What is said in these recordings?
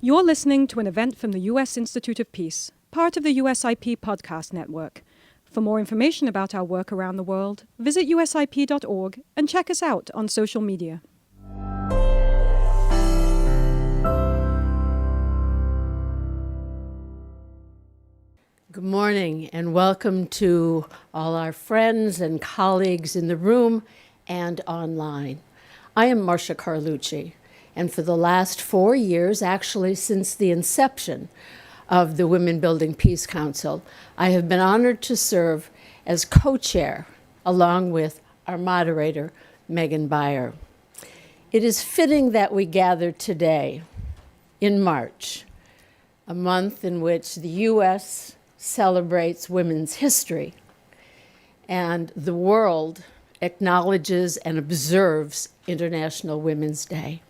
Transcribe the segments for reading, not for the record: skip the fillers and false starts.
You're listening to an event from the U.S. Institute of Peace, part of the USIP podcast network. For more information about our work around the world, visit usip.org and check us out on social media. Good morning and welcome to all our friends and colleagues in the room and online. I am Marcia Carlucci, and for the last 4 years, actually since the inception of the Women Building Peace Council, I have been honored to serve as co-chair along with our moderator, Megan Beyer. It is fitting that we gather today in March, a month in which the U.S. celebrates women's history, and the world acknowledges and observes International Women's Day.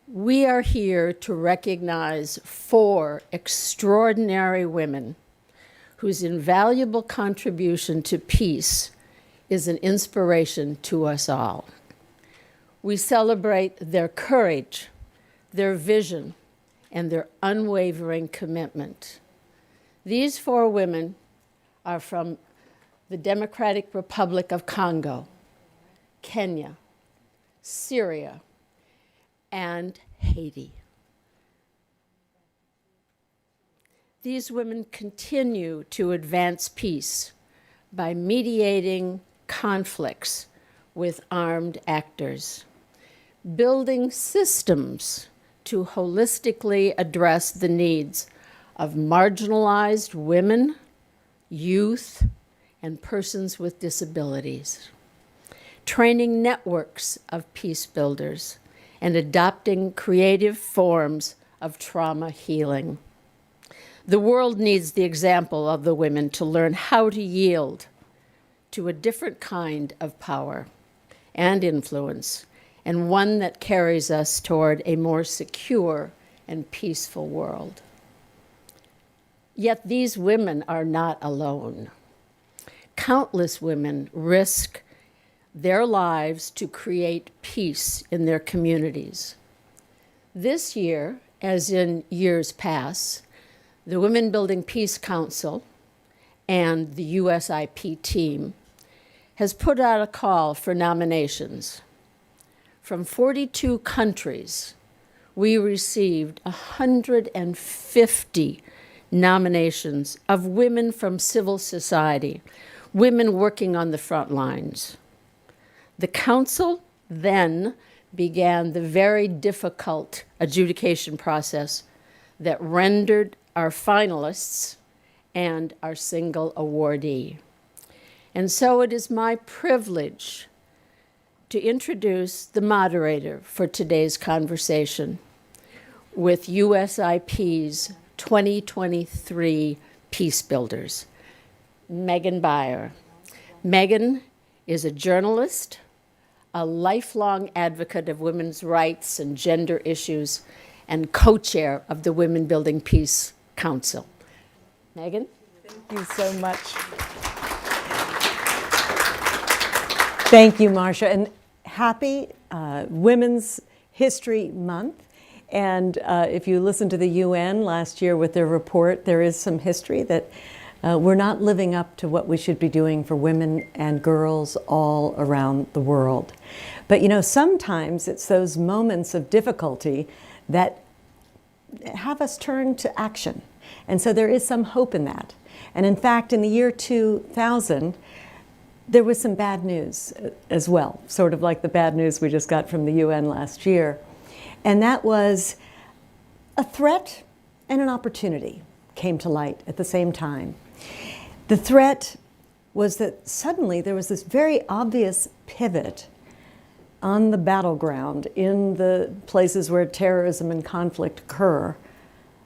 We are here to recognize 4 extraordinary women whose invaluable contribution to peace is an inspiration to us all. We celebrate their courage, their vision, and their unwavering commitment. These 4 women are from the Democratic Republic of Congo, Kenya, Syria, and Haiti. These women continue to advance peace by mediating conflicts with armed actors, building systems to holistically address the needs of marginalized women, youth, and persons with disabilities, training networks of peace builders, and adopting creative forms of trauma healing. The world needs the example of the women to learn how to yield to a different kind of power and influence, and one that carries us toward a more secure and peaceful world. Yet these women are not alone. Countless women risk their lives to create peace in their communities. This year, as in years past, the Women Building Peace Council and the USIP team has put out a call for nominations. From 42 countries, we received 150 nominations of women from civil society, women working on the front lines. The council then began the very difficult adjudication process that rendered our finalists and our single awardee. And so it is my privilege to introduce the moderator for today's conversation with USIP's 2023 Peace Builders, Megan Beyer. Megan is a journalist, a lifelong advocate of women's rights and gender issues, and co-chair of the Women Building Peace Council. Megan? Thank you so much. Thank you, Marcia, and happy Women's History Month. And if you listen to the UN last year with their report, there is some history that we're not living up to what we should be doing for women and girls all around the world. But you know, sometimes it's those moments of difficulty that have us turn to action. And so there is some hope in that. And in fact, in the year 2000, there was some bad news as well, sort of like the bad news we just got from the UN last year. And that was a threat and an opportunity came to light at the same time. The threat was that suddenly there was this very obvious pivot on the battleground in the places where terrorism and conflict occur,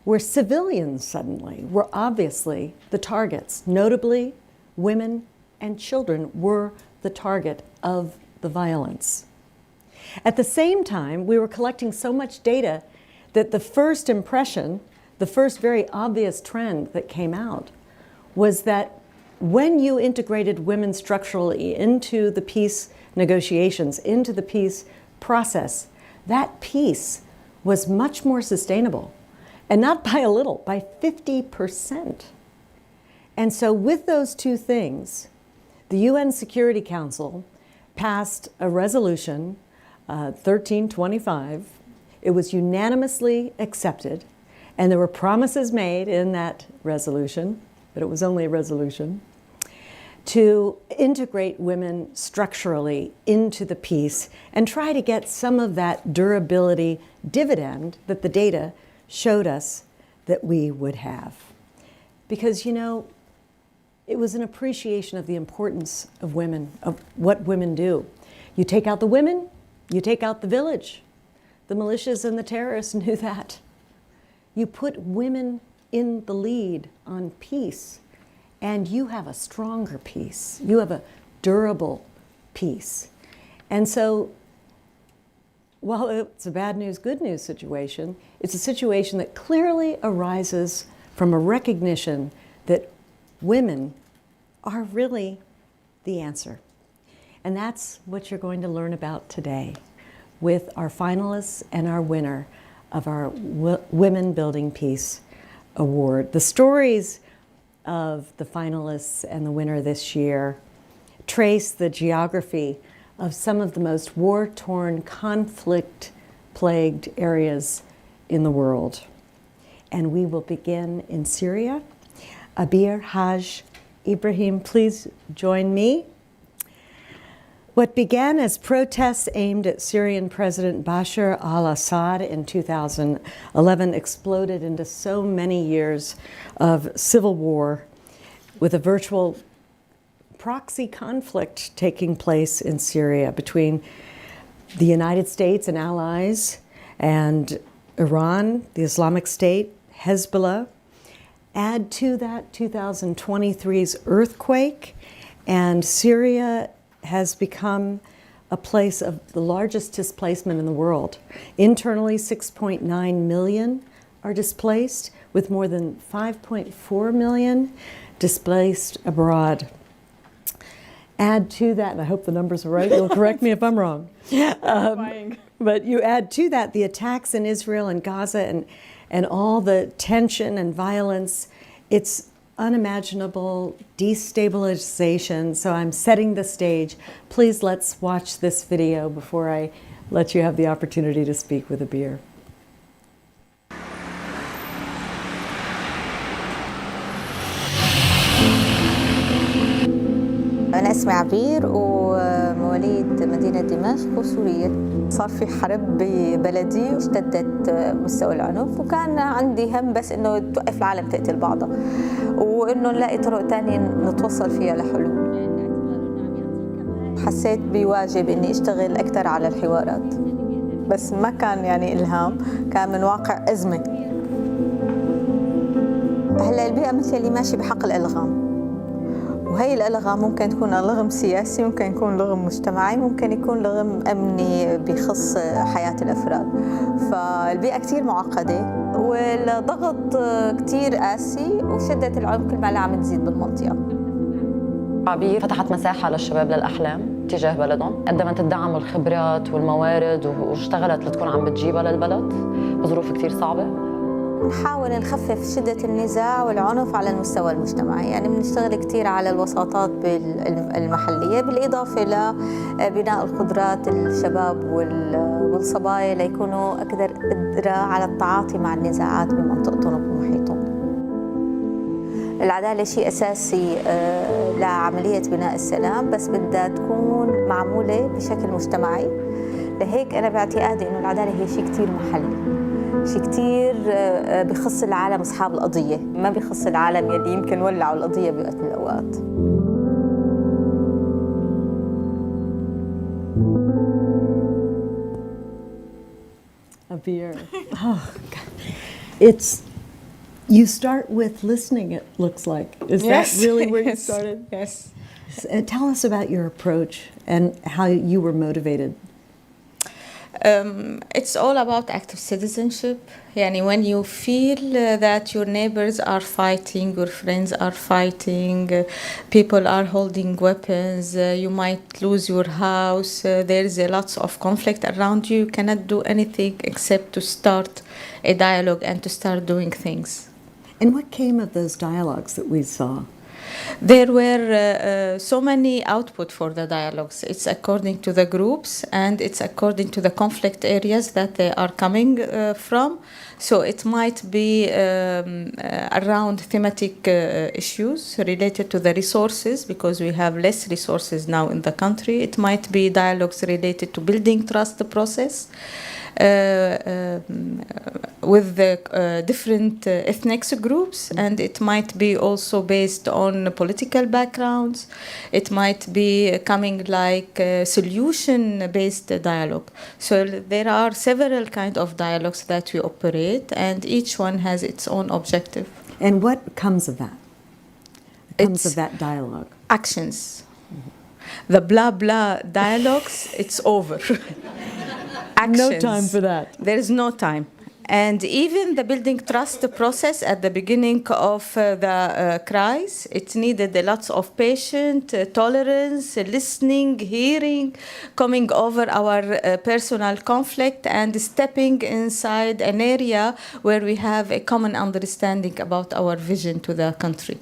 where civilians suddenly were obviously the targets. Notably, women and children were the target of the violence. At the same time, we were collecting so much data that the first impression, the first very obvious trend that came out was that when you integrated women structurally into the peace negotiations, into the peace process, that peace was much more sustainable. And not by a little, by 50%. And so with those two things, the UN Security Council passed a resolution, 1325. It was unanimously accepted, and there were promises made in that resolution, but it was only a resolution, to integrate women structurally into the peace and try to get some of that durability dividend that the data showed us that we would have. Because, you know, it was an appreciation of the importance of women, of what women do. You take out the women, you take out the village. The militias and the terrorists knew that. You put women in the lead on peace, and you have a stronger peace. You have a durable peace. And so, while it's a bad news, good news situation, it's a situation that clearly arises from a recognition that women are really the answer. And that's what you're going to learn about today with our finalists and our winner of our Women Building Peace Award. The stories of the finalists and the winner this year trace the geography of some of the most war-torn, conflict-plagued areas in the world. And we will begin in Syria. Abir Haj Ibrahim, please join me. What began as protests aimed at Syrian President Bashar al-Assad in 2011 exploded into so many years of civil war, with a virtual proxy conflict taking place in Syria between the United States and allies and Iran, the Islamic State, Hezbollah. Add to that 2023's earthquake, and Syria has become a place of the largest displacement in the world. Internally, 6.9 million are displaced, with more than 5.4 million displaced abroad. Add to that, and I hope the numbers are right, you'll correct me if I'm wrong. But you add to that the attacks in Israel and Gaza and all the tension and violence. It's unimaginable destabilization. So I'm setting the stage. Please let's watch this video before I let you have the opportunity to speak with Abir. أنا اسمي عبير ومواليد مدينة دمشق وسورية. صار في حرب ببلدي واشتدت مستوى العنف، وكان عندي هم بس إنه توقف العالم تقتل بعضها، وإنه نلاقي طرق تانية نتوصل فيها لحلول. حسيت بواجب إني أشتغل أكثر على الحوارات، بس ما كان يعني إلهام، كان من واقع أزمة. هلا البيئة مثل اللي ماشي بحق الألغام. وهي الألغام ممكن تكون لغم سياسي، ممكن يكون لغم مجتمعي، ممكن يكون لغم أمني بيخص حياة الأفراد. فالبيئة كتير معقدة، والضغط كتير قاسي، وشدة العنف كل ما عم تزيد بالمنطقة. عبير فتحت مساحة للشباب للأحلام تجاه بلدهم، قدمت الدعم والخبرات والموارد واشتغلت لتكون عم بتجيبها للبلد بظروف كتير صعبة. نحاول نخفف شدة النزاع والعنف على المستوى المجتمعي، يعني بنشتغل كتير على الوساطات المحلية، بالإضافة لبناء القدرات الشباب والصبايا ليكونوا أكثر قدرة على التعاطي مع النزاعات بمنطقتهم وبمحيطهم. العدالة شيء أساسي لعملية بناء السلام، بس بدها تكون معمولة بشكل مجتمعي. لهيك أنا باعتقادي إنه العدالة هي شيء كتير محلي، شيء كتير بخص العالم أصحاب القضية، ما بخص العالم يلي يمكن ولعوا القضية بوقت من الأوقات. Abir, oh God. It's, you start with listening, it looks like. Is that really where you started? Yes. Tell us about your approach and how you were motivated. It's all about active citizenship. Yani when you feel that your neighbors are fighting, your friends are fighting, people are holding weapons, you might lose your house, there's lots of conflict around you, you cannot do anything except to start a dialogue and to start doing things. And what came of those dialogues that we saw? There were so many output for the dialogues. It's according to the groups and it's according to the conflict areas that they are coming from. So it might be around thematic issues related to the resources, because we have less resources now in the country. It might be dialogues related to building trust process. With the different ethnic groups, and it might be also based on political backgrounds. It might be coming like solution-based dialogue. So there are several kinds of dialogues that we operate, and each one has its own objective. And what comes of that? Comes of that dialogue? Actions. Mm-hmm. The blah blah dialogues, it's over. Actions. No time for that. There is no time. And even the building trust process at the beginning of the crisis, it needed a lot of patience, tolerance, listening, hearing, coming over our personal conflict and stepping inside an area where we have a common understanding about our vision to the country.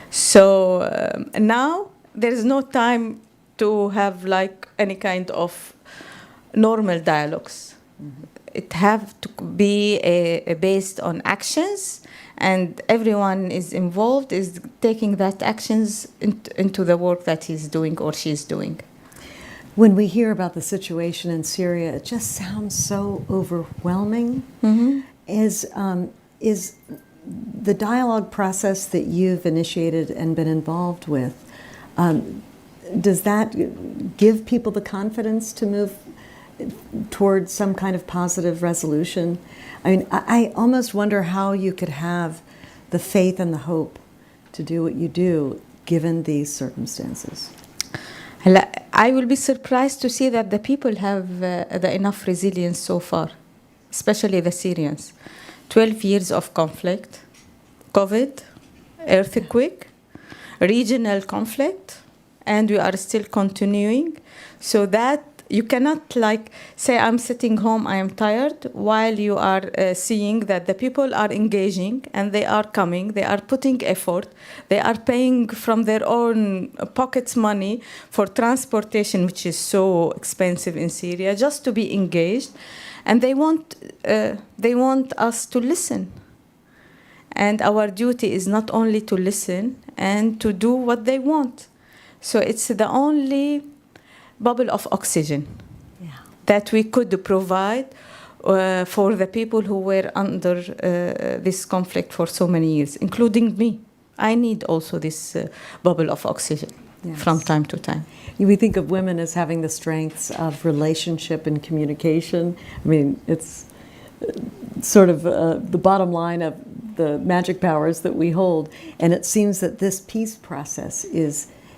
So now there is no time to have like any kind of normal dialogues. Mm-hmm. It have to be based on actions, and everyone is involved is taking that actions into the work that he's doing or she's doing. When we hear about the situation in Syria, it just sounds so overwhelming. Mm-hmm. Is the dialogue process that you've initiated and been involved with, does that give people the confidence to move towards some kind of positive resolution? I mean, I almost wonder how you could have the faith and the hope to do what you do given these circumstances. I will be surprised to see that the people have the enough resilience so far, especially the Syrians. 12 years of conflict, COVID, earthquake, regional conflict, and we are still continuing. So that you cannot like say I'm sitting home, I am tired, while you are seeing that the people are engaging and they are coming, they are putting effort, they are paying from their own pockets money for transportation, which is so expensive in Syria, just to be engaged, and they want us to listen. And our duty is not only to listen and to do what they want. So it's the only bubble of oxygen that we could provide for the people who were under this conflict for so many years, including me. I need also this bubble of oxygen from time to time. We think of women as having the strengths of relationship and communication. I mean, it's sort of the bottom line of the magic powers that we hold. And it seems that this peace process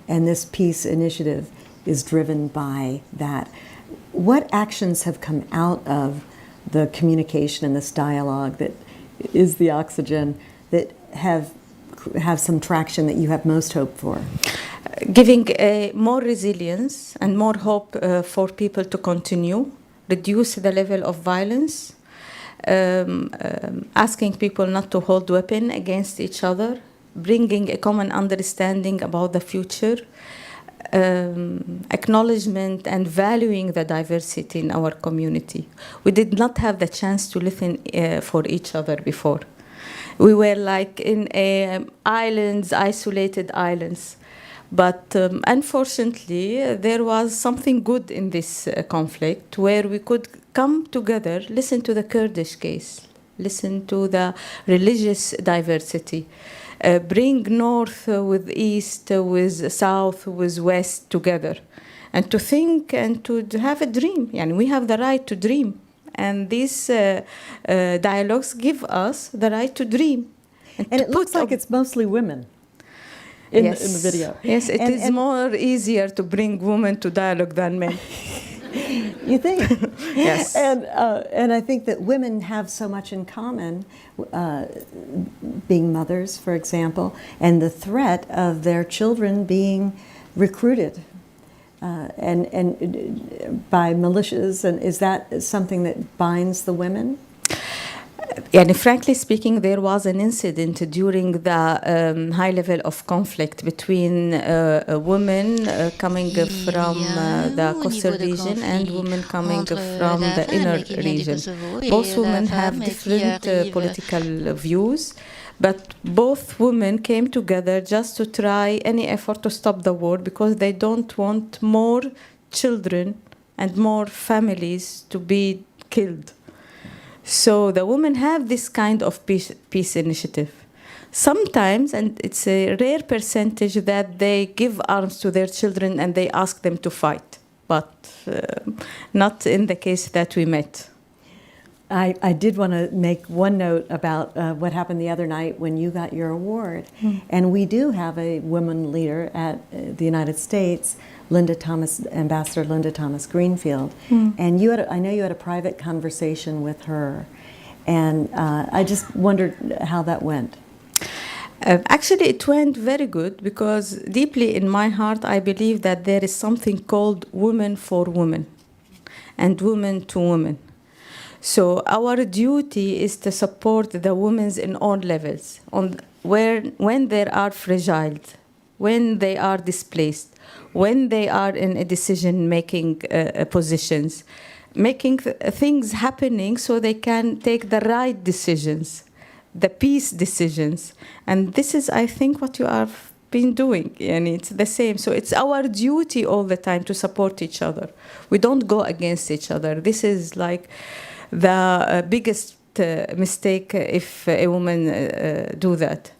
and this peace initiative is driven by that. What actions have come out of the communication and this dialogue that is the oxygen that have some traction that you have most hope for? Giving more resilience and more hope for people to continue, reduce the level of violence, asking people not to hold weapons against each other, bringing a common understanding about the future, acknowledgement and valuing the diversity in our community. We did not have the chance to listen for each other before. We were like in isolated islands. But unfortunately, there was something good in this conflict where we could come together, listen to the Kurdish case, listen to the religious diversity, bring North with East, with South, with West together, and to think and to have a dream. And we have the right to dream. And these dialogues give us the right to dream. And it looks like it's mostly women. In the video. Yes, it is more easier to bring women to dialogue than men. You think? Yes. And I think that women have so much in common, being mothers, for example, and the threat of their children being recruited and by militias. And is that something that binds the women? And frankly speaking, there was an incident during the high level of conflict between women coming from the coastal region and women coming from the inner region. Both women have different political views, but both women came together just to try any effort to stop the war because they don't want more children and more families to be killed. So the women have this kind of peace initiative. Sometimes, and it's a rare percentage, that they give arms to their children and they ask them to fight, but not in the case that we met. I did want to make one note about what happened the other night when you got your award. And we do have a woman leader at the United States, Ambassador Linda Thomas Greenfield. And I know you had a private conversation with her. And I just wondered how that went. Actually, it went very good because deeply in my heart, I believe that there is something called women for women and women to women. So our duty is to support the women in all levels, when they are fragile, when they are displaced, when they are in a decision-making positions, making things happening so they can take the right decisions, the peace decisions. And this is, I think, what you have been doing, and it's the same. So it's our duty all the time to support each other. We don't go against each other. This is like the biggest mistake if a woman do that.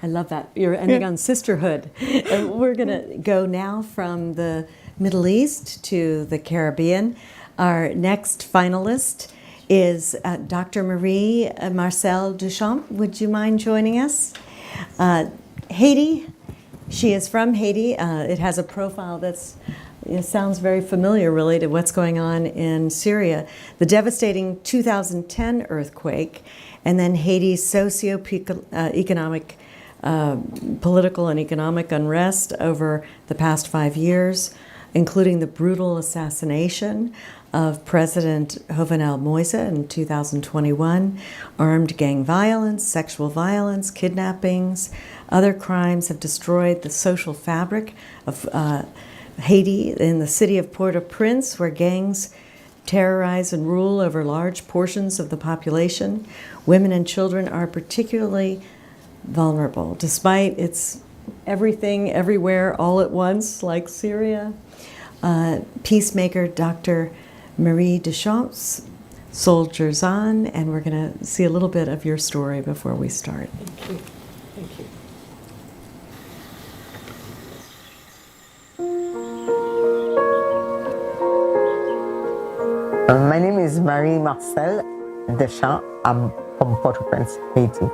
I love that. You're ending on sisterhood. And we're going to go now from the Middle East to the Caribbean. Our next finalist is Dr. Marie-Marcelle Deschamps. Would you mind joining us? Haiti. She is from Haiti. It has a profile that's sounds very familiar, really, to what's going on in Syria. The devastating 2010 earthquake, and then Haiti's socio-economic, political and economic unrest over the past 5 years, including the brutal assassination of President Jovenel Moise in 2021, armed gang violence, sexual violence, kidnappings, other crimes have destroyed the social fabric of Haiti, in the city of Port-au-Prince, where gangs terrorize and rule over large portions of the population. Women and children are particularly vulnerable, despite its everything, everywhere, all at once, like Syria. Peacemaker Dr. Marie Deschamps, Soldiers On, and we're going to see a little bit of your story before we start. Thank you. Thank you. My name is Marie-Marcelle Deschamps. I'm from Port-au-Prince, Haiti.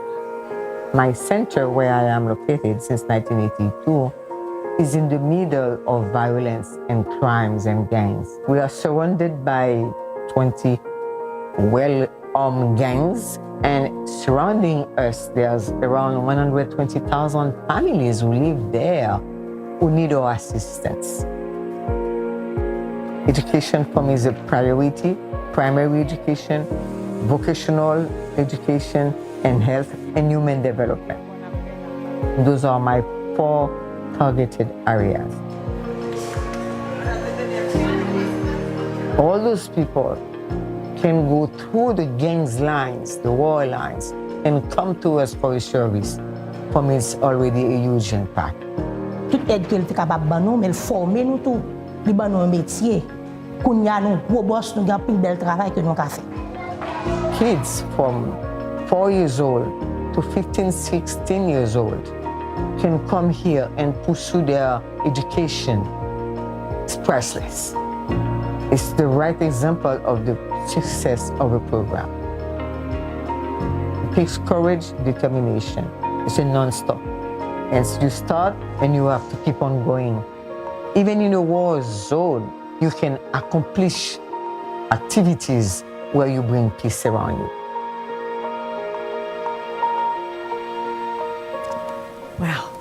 My center, where I am located since 1982, is in the middle of violence and crimes and gangs. We are surrounded by 20 well-armed gangs, and surrounding us, there's around 120,000 families who live there who need our assistance. Education for me is a priority: primary education, vocational education, and health and human development. Those are my 4 targeted areas. All those people can go through the gangs lines, the war lines, and come to us for a service. For me, it's already a huge impact. Toute aide qu'elle est capable de nous, mais elle forme nous tout, li ban nous un métier. Qu'on y a nous gros boss, nous avons plus bel travail que nous avons fait. Kids from 4 years old to 15, 16 years old can come here and pursue their education. It's priceless. It's the right example of the success of a program. It takes courage, determination. It's a non-stop. And so you start and you have to keep on going. Even in a war zone, you can accomplish activities where you bring peace around you. Wow.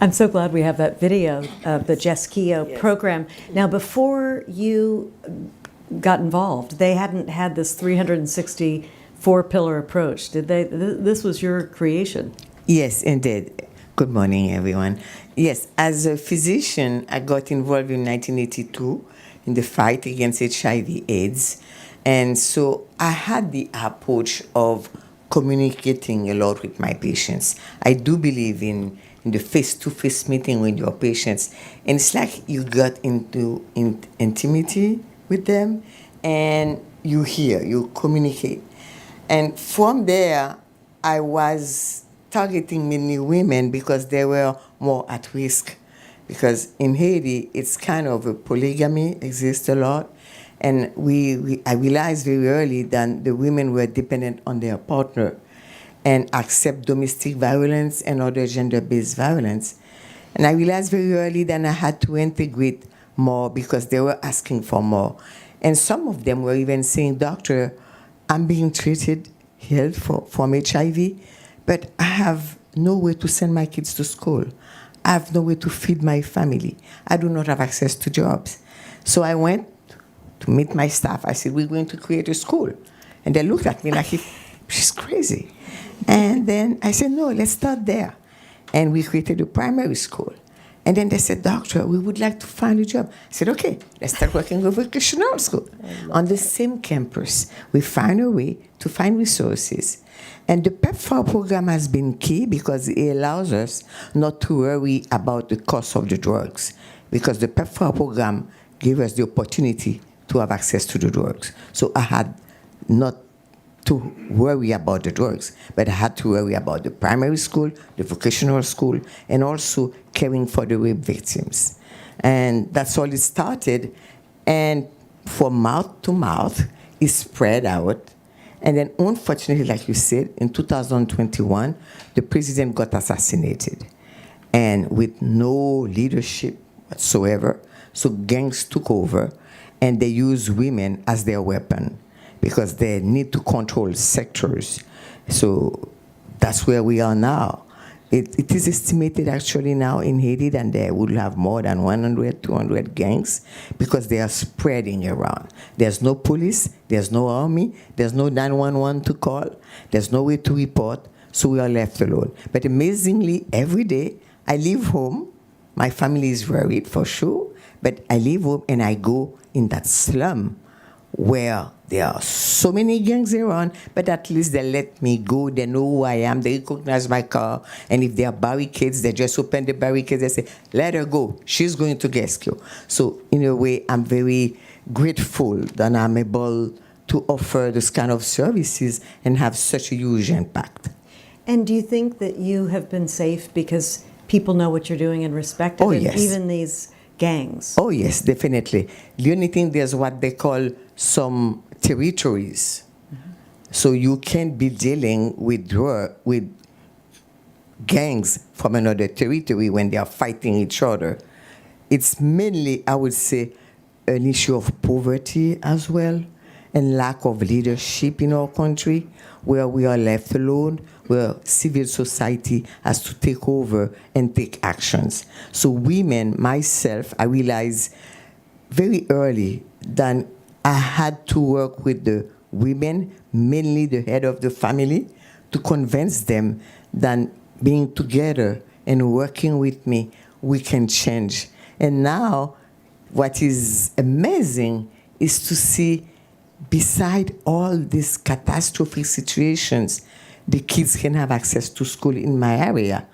I'm so glad we have that video of the GHESKIO program. Now, before you got involved, they hadn't had this 364-pillar approach, did they? This was your creation. Yes, indeed. Good morning, everyone. Yes, as a physician, I got involved in 1982 in the fight against HIV/AIDS. And so I had the approach of communicating a lot with my patients. I do believe in the face-to-face meeting with your patients. And it's like you got into intimacy with them and you hear, you communicate. And from there, I was targeting mainly women because they were more at risk. Because in Haiti, it's kind of a polygamy exists a lot. And I realized very early that the women were dependent on their partner and accept domestic violence and other gender-based violence. And I realized very early that I had to integrate more because they were asking for more. And some of them were even saying, "Doctor, I'm being treated, healed from HIV, but I have no way to send my kids to school. I have no way to feed my family. I do not have access to jobs." So I went to meet my staff. I said, "We're going to create a school." And they looked at me like, she's crazy. And then I said, "No, let's start there." And we created a primary school. And then they said, "Doctor, we would like to find a job." I said, "Okay, let's start working with vocational school." On the same campus, we find a way to find resources. And the PEPFAR program has been key because it allows us not to worry about the cost of the drugs, because the PEPFAR program gave us the opportunity to have access to the drugs. So I had not to worry about the drugs, but I had to worry about the primary school, the vocational school, and also caring for the rape victims. And that's all it started. And from mouth to mouth, it spread out. And then unfortunately, like you said, in 2021, the president got assassinated. And with no leadership whatsoever, so gangs took over, and they used women as their weapon because they need to control sectors. So that's where we are now. It is estimated actually now in Haiti that there will have more than 100, 200 gangs because they are spreading around. There's no police, there's no army, there's no 911 to call, there's no way to report, so we are left alone. But amazingly, every day I leave home, my family is worried for sure, but I leave home and I go in that slum where there are so many gangs around, but at least they let me go. They know who I am. They recognize my car. And if there are barricades, they just open the barricades. They say, "Let her go. She's going to GHESKIO." So in a way, I'm very grateful that I'm able to offer this kind of services and have such a huge impact. And do you think that you have been safe because people know what you're doing and respect it? Oh, yes. Even these gangs? Oh, yes, definitely. The only thing, there's what they call some territories. Mm-hmm. So you can't be dealing with gangs from another territory when they are fighting each other. It's mainly, I would say, an issue of poverty as well, and lack of leadership in our country, where we are left alone, where civil society has to take over and take actions. So women, myself, I realized very early that I had to work with the women, mainly the head of the family, to convince them that being together and working with me, we can change. And now, what is amazing is to see, beside all these catastrophic situations, the kids can have access to school in my area.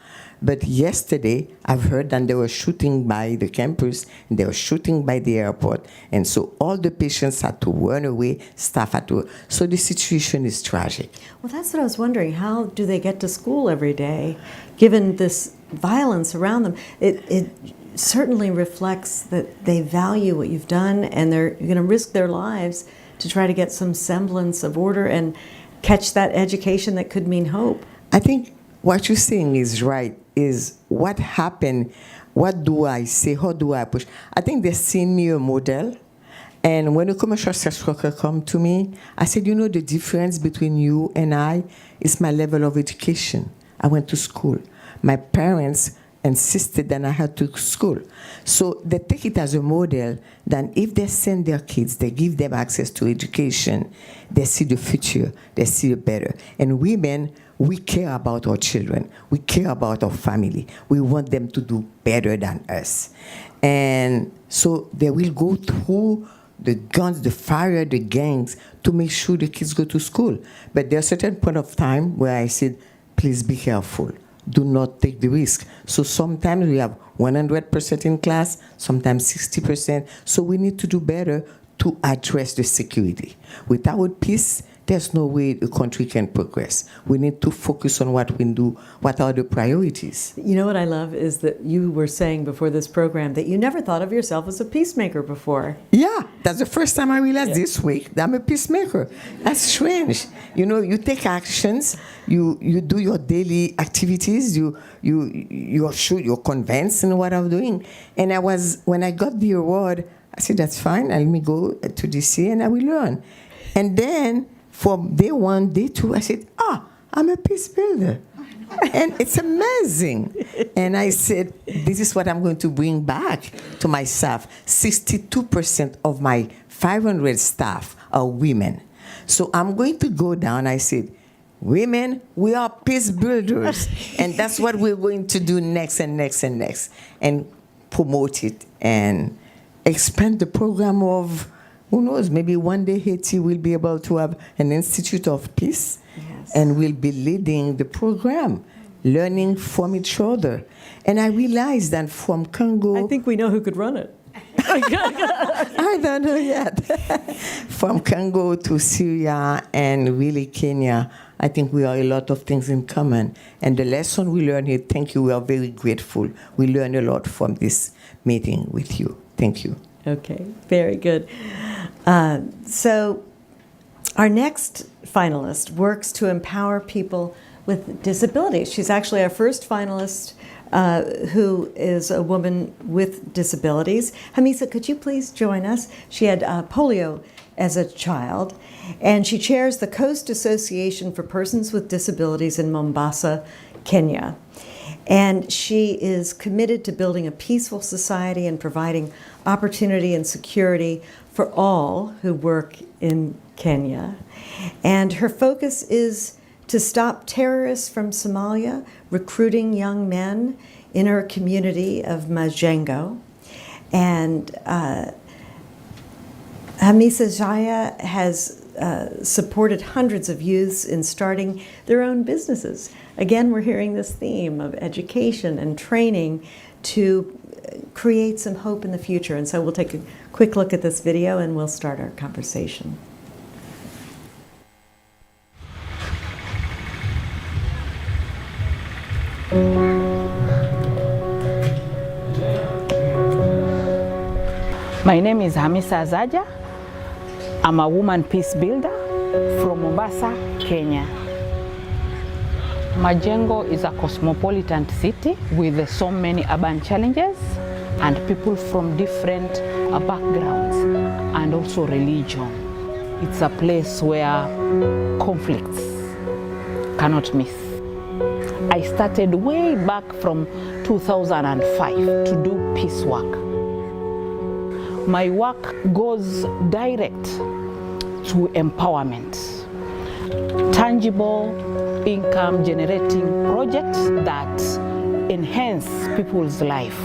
But yesterday, I've heard that they were shooting by the campus, and they were shooting by the airport, and so all the patients had to run away, staff had to. So the situation is tragic. Well, that's what I was wondering. How do they get to school every day, given this violence around them? It certainly reflects that they value what you've done, and they're going to risk their lives to try to get some semblance of order and catch that education that could mean hope. I think what you're saying is right, is what happened, what do I say, how do I push? I think they've seen me a model, And when a commercial sex worker come to me, I said, you know, the difference between you and I is my level of education. I went to school. My parents insisted that I had to school. So they take it as a model that if they send their kids, they give them access to education, they see the future, they see it better. And women, we care about our children. We care about our family. We want them to do better than us. And so they will go through the guns, the fire, the gangs to make sure the kids go to school. But there's a certain point of time where I said, please be careful. Do not take the risk. So sometimes we have 100% in class, sometimes 60%. So we need to do better to address the security. Without peace, there's no way the country can progress. We need to focus on what we do, what are the priorities. You know what I love is that you were saying before this program that you never thought of yourself as a peacemaker before. Yeah, that's the first time I realized this week that I'm a peacemaker. That's strange. You know, you take actions, you do your daily activities, you're sure you're convinced in what I'm doing. And when I got the award, I said, that's fine, let me go to DC and I will learn. And then from day one, day two, I said, I'm a peace builder. And it's amazing. And I said, this is what I'm going to bring back to my staff. 62% of my 500 staff are women. So I'm going to go down. I said, women, we are peace builders. And that's what we're going to do next and next and next. And promote it and expand the program of, who knows, maybe one day Haiti will be able to have an Institute of Peace. Yes. And we'll be leading the program, learning from each other. And I realized that from Congo... I think we know who could run it. I don't know yet. From Congo to Syria and really Kenya, I think we are a lot of things in common. And the lesson we learned here, thank you, we are very grateful. We learned a lot from this meeting with you. Thank you. Okay, very good. So our next finalist works to empower people with disabilities. She's actually our first finalist who is a woman with disabilities. Hamisa, could you please join us? She had polio as a child, and she chairs the Coast Association for Persons with Disabilities in Mombasa, Kenya. And she is committed to building a peaceful society and providing opportunity and security for all who work in Kenya. And her focus is to stop terrorists from Somalia recruiting young men in her community of Majengo. And Hamisa Zaja has supported hundreds of youths in starting their own businesses. Again, we're hearing this theme of education and training to create some hope in the future. And so we'll take a quick look at this video and we'll start our conversation. My name is Hamisa Zaja. I'm a woman peace builder from Mombasa, Kenya. Majengo is a cosmopolitan city with so many urban challenges and people from different backgrounds and also religion. It's a place where conflicts cannot miss. I started way back from 2005 to do peace work. My work goes direct to empowerment, tangible income generating projects that enhance people's life.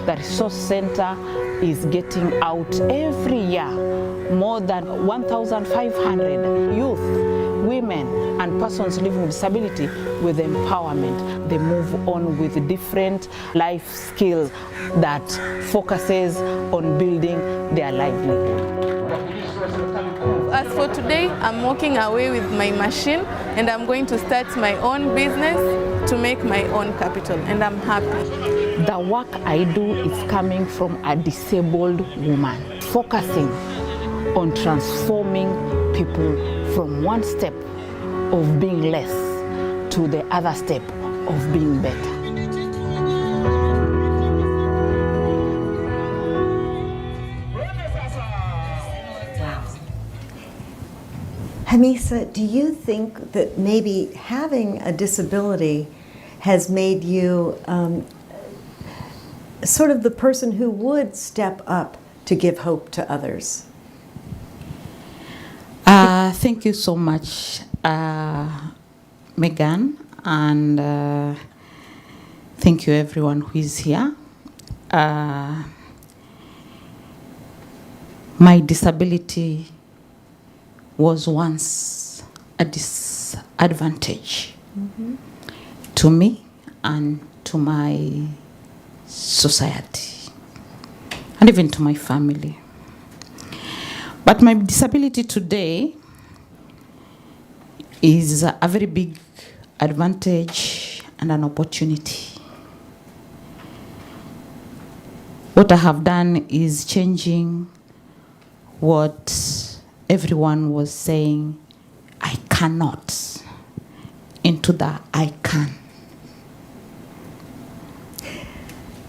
The resource center is getting out every year more than 1,500 youth, women, and persons living with disability with empowerment. They move on with different life skills that focuses on building their livelihood. As for today, I'm walking away with my machine and I'm going to start my own business to make my own capital, and I'm happy. The work I do is coming from a disabled woman, focusing on transforming people from one step of being less to the other step of being better. Hamisa, do you think that maybe having a disability has made you sort of the person who would step up to give hope to others? Thank you so much, Megan, and thank you everyone who is here. My disability was once a disadvantage to me and to my society, and even to my family. But my disability today is a very big advantage and an opportunity. What I have done is changing what everyone was saying, I cannot, into the I can.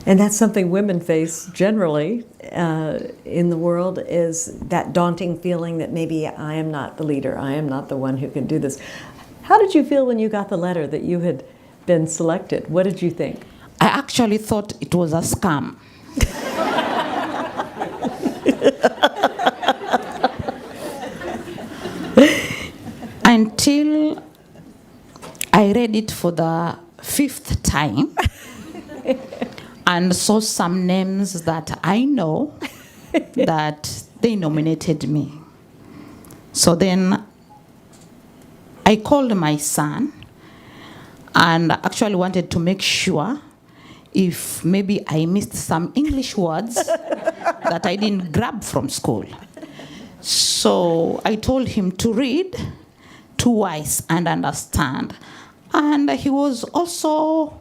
And that's something women face generally in the world, is that daunting feeling that maybe I am not the leader, I am not the one who can do this. How did you feel when you got the letter that you had been selected? What did you think? I actually thought it was a scam. Until I read it for the 5th time and saw some names that I know that they nominated me. So then I called my son and actually wanted to make sure if maybe I missed some English words that I didn't grab from school. So I told him to read twice and understand. And he was also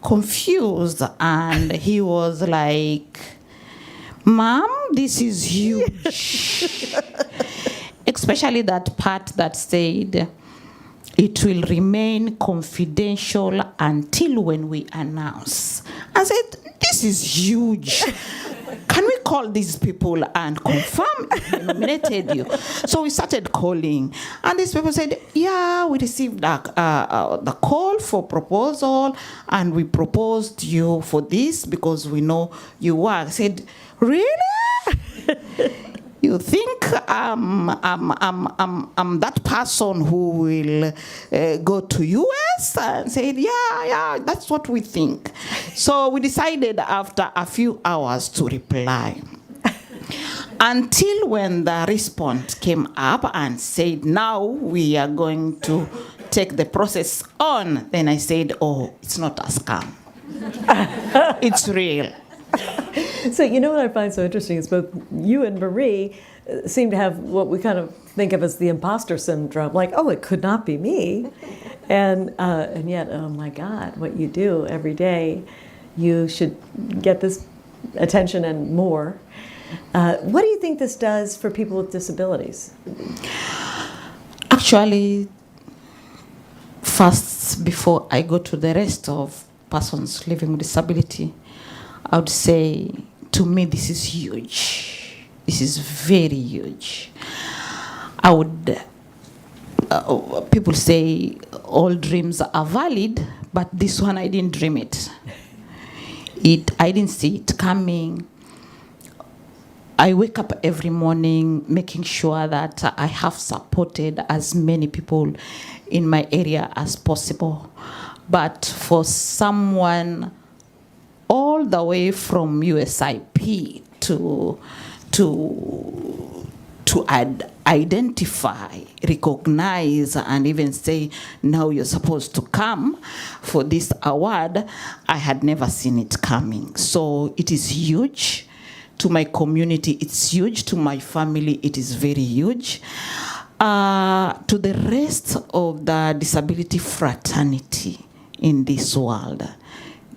confused, and he was like, Mom, this is huge. Especially that part that said, it will remain confidential until when we announce. I said, this is huge. Can we call these people and confirm they nominated you? So we started calling. And these people said, yeah, we received the call for proposal, and we proposed you for this because we know you were. I said, really? You think I'm that person who will go to US? And said, yeah, that's what we think. So we decided after a few hours to reply. Until when the response came up and said, now we are going to take the process on. Then I said, oh, it's not a scam. It's real. So you know what I find so interesting is both you and Marie seem to have what we kind of think of as the imposter syndrome, like, oh, it could not be me. And yet, oh my God, what you do every day, you should get this attention and more. What do you think this does for people with disabilities? Actually, first, before I go to the rest of persons living with disability, I would say, to me, this is huge. This is very huge. I would, people say all dreams are valid, but this one, I didn't dream it. I didn't see it coming. I wake up every morning making sure that I have supported as many people in my area as possible. But for someone all the way from USIP to identify, recognize, and even say, now you're supposed to come for this award, I had never seen it coming. So it is huge. To my community, it's huge. To my family, it is very huge. To the rest of the disability fraternity in this world,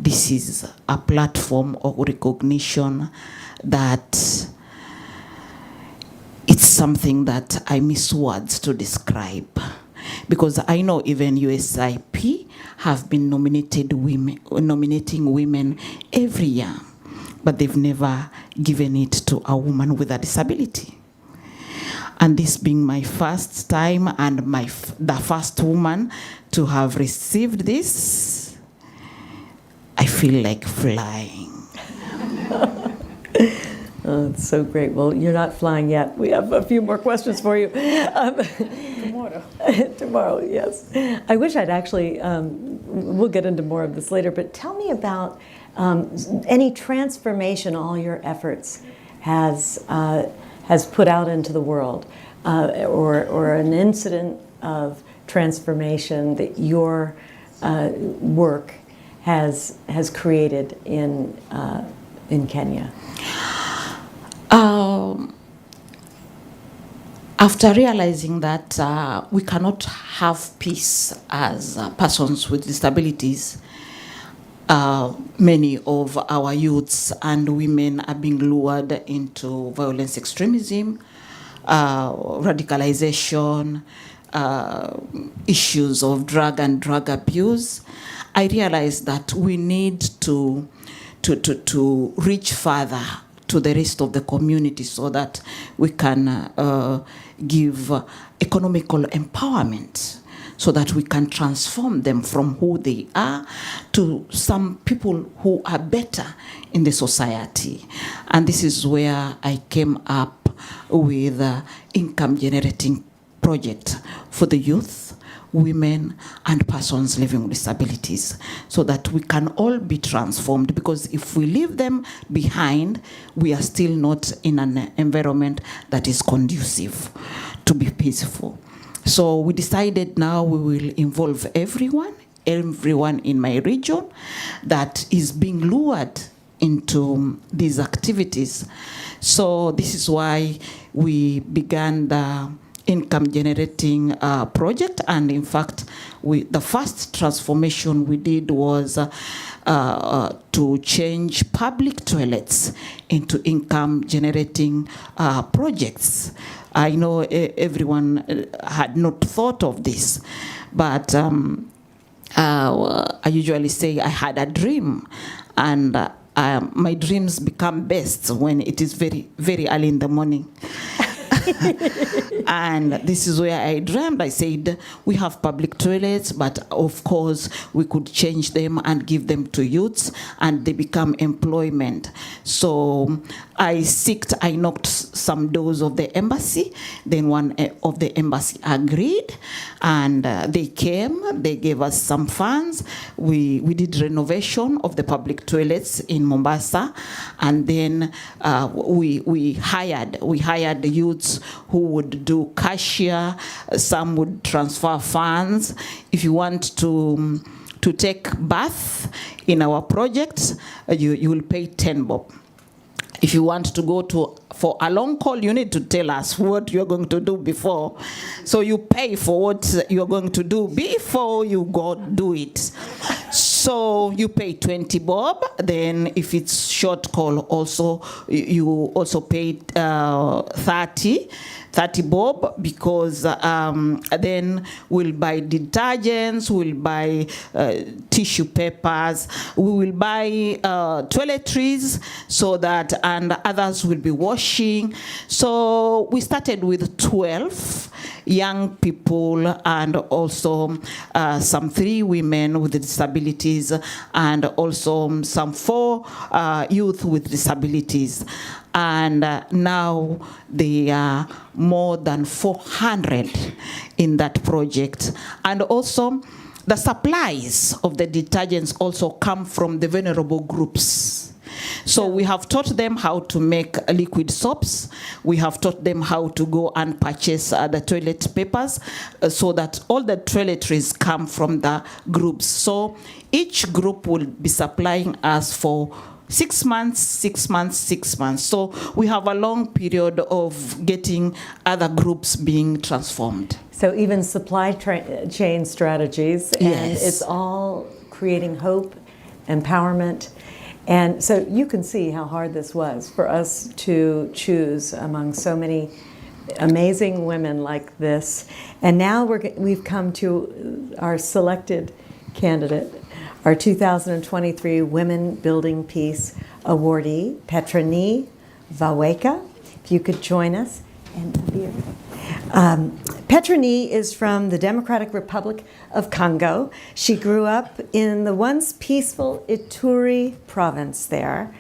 this is a platform of recognition that it's something that I miss words to describe. Because I know even USIP have been nominating women every year, but they've never given it to a woman with a disability. And this being my first time and the first woman to have received this, I feel like flying. Oh, it's so great. Well, you're not flying yet. We have a few more questions for you. Tomorrow. Tomorrow, yes. I wish I'd actually, we'll get into more of this later, but tell me about any transformation all your efforts has put out into the world, or an incident of transformation that your work has created in Kenya. After realizing that we cannot have peace as persons with disabilities, many of our youths and women are being lured into violence extremism, radicalization, issues of drug and drug abuse. I realized that we need to reach further to the rest of the community so that we can give economical empowerment, so that we can transform them from who they are to some people who are better in the society. And this is where I came up with income generating project for the youth, women, and persons living with disabilities, so that we can all be transformed, because if we leave them behind, we are still not in an environment that is conducive to be peaceful. So we decided now we will involve everyone in my region that is being lured into these activities. So this is why we began the income generating project, and in fact the first transformation we did was to change public toilets into income generating projects. I know everyone had not thought of this, but I usually say I had a dream, and my dreams become best when it is very, very early in the morning. And this is where I dreamed. I said, we have public toilets, but of course we could change them and give them to youths, and they become employment. So I knocked some doors of the embassy. Then one of the embassy agreed, and they came. They gave us some funds. We did renovation of the public toilets in Mombasa, and then we hired the youths who would do cashier. Some would transfer funds. If you want to take bath in our project, you will pay 10 bob. If you want to go for a long call, you need to tell us what you're going to do before. So you pay for what you're going to do before you go do it. So you pay 20 bob. Then if it's short call, also you also pay 30 bob, because then we'll buy detergents, we'll buy tissue papers, we will buy toiletries, so that, and others will be washing. So we started with 12 young people, and also some 3 women with disabilities, and also some 4 youth with disabilities. And now there are more than 400 in that project. And also the supplies of the detergents also come from the vulnerable groups. So we have taught them how to make liquid soaps. We have taught them how to go and purchase the toilet papers, so that all the toiletries come from the groups. So each group will be supplying us for 6 months, 6 months, 6 months. So we have a long period of getting other groups being transformed. So even supply chain strategies, and yes, it's all creating hope, empowerment. And so you can see how hard this was for us to choose among so many amazing women like this. And now we've come to our selected candidate, our 2023 Women Building Peace Awardee, Pétronille Vaweka. If you could join us. And Abir. Pétronille is from the Democratic Republic of Congo. She grew up in the once peaceful Ituri province there.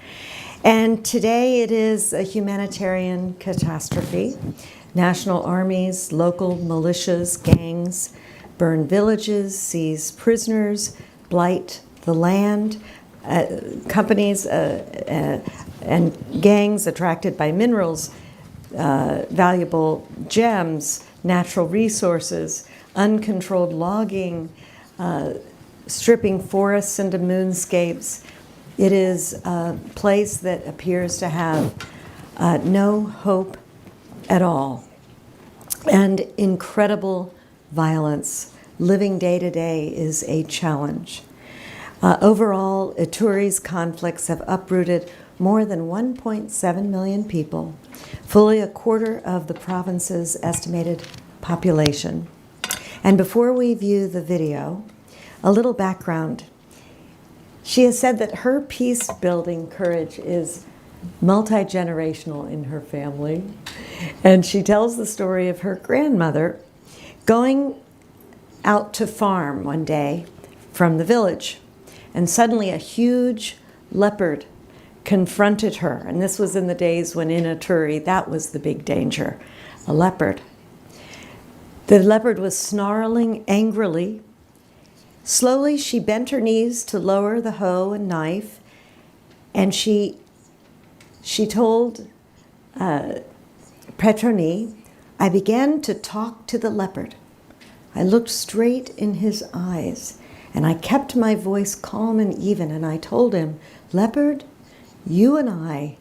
And today it is a humanitarian catastrophe. National armies, local militias, gangs burn villages, seize prisoners, blight the land. Companies and gangs attracted by minerals, valuable gems, natural resources, uncontrolled logging, stripping forests into moonscapes. It is a place that appears to have no hope at all, and incredible violence. Living day to day is a challenge. Overall, Ituri's conflicts have uprooted more than 1.7 million people, fully a quarter of the province's estimated population. And before we view the video, a little background. She has said that her peace-building courage is multi-generational in her family. And she tells the story of her grandmother going out to farm one day from the village. And suddenly a huge leopard confronted her. And this was in the days when in Ituri, that was the big danger, a leopard. The leopard was snarling angrily. Slowly, she bent her knees to lower the hoe and knife, and she told Pétronille, I began to talk to the leopard. I looked straight in his eyes, and I kept my voice calm and even, and I told him, leopard, you and I,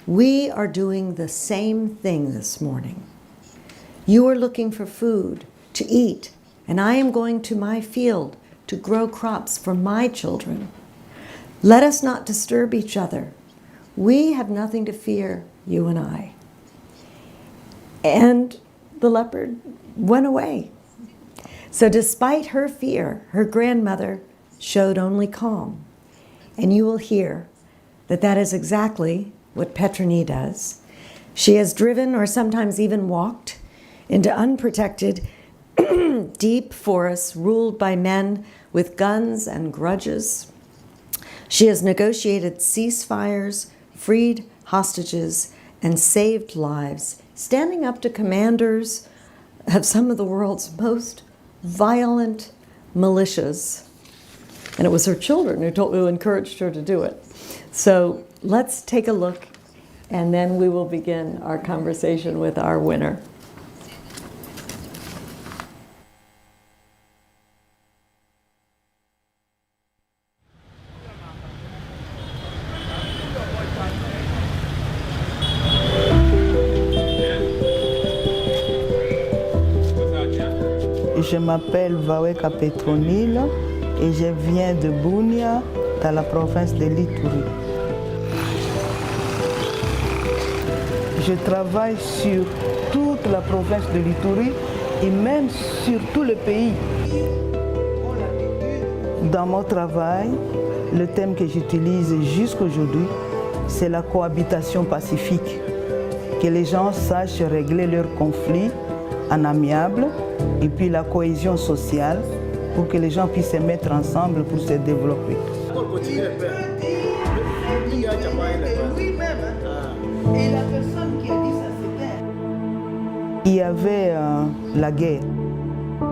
we are doing the same thing this morning. You are looking for food to eat, and I am going to my field to grow crops for my children. Let us not disturb each other. We have nothing to fear, you and I. And the leopard went away. So despite her fear, her grandmother showed only calm. And you will hear that that is exactly what Pétronille does. She has driven or sometimes even walked into unprotected, deep forests ruled by men with guns and grudges. She has negotiated ceasefires, freed hostages, and saved lives, standing up to commanders of some of the world's most violent militias. And it was her children who encouraged her to do it. So let's take a look, and then we will begin our conversation with our winner. Je m'appelle Vaweka Pétronille et je viens de Bunia, dans la province de l'Ituri. Je travaille sur toute la province de l'Ituri et même sur tout le pays. Dans mon travail, le thème que j'utilise jusqu'aujourd'hui, c'est la cohabitation pacifique. Que les gens sachent régler leurs conflits en amiable, et puis la cohésion sociale pour que les gens puissent se mettre ensemble pour se développer. Il y avait la guerre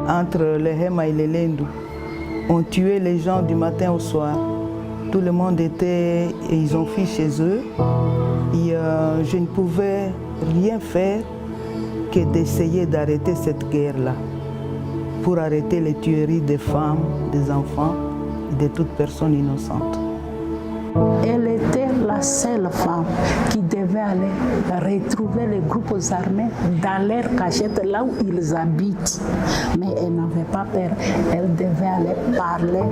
entre les Hema et les Lendu. On tuait les gens du matin au soir. Tout le monde était, et ils ont fui chez eux. Et je ne pouvais rien faire que d'essayer d'arrêter cette guerre-là, pour arrêter les tueries des femmes, des enfants et de toute personne innocente. Elle était la seule femme qui devait aller retrouver les groupes armés dans leur cachette, là où ils habitent. Mais elle n'avait pas peur. Elle devait aller parler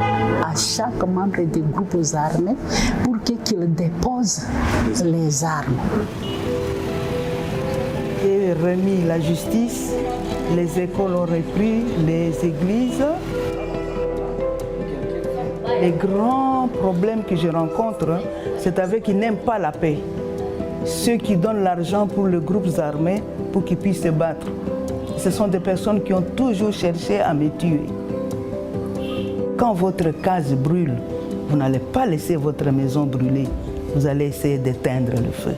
à chaque membre des groupes armés pour qu'ils déposent les armes. J'ai remis la justice, les écoles ont repris, les églises. Les grands problèmes que je rencontre, c'est avec qui n'aiment pas la paix. Ceux qui donnent l'argent pour les groupes armés pour qu'ils puissent se battre. Ce sont des personnes qui ont toujours cherché à me tuer. Quand votre case brûle, vous n'allez pas laisser votre maison brûler. Vous allez essayer d'éteindre le feu.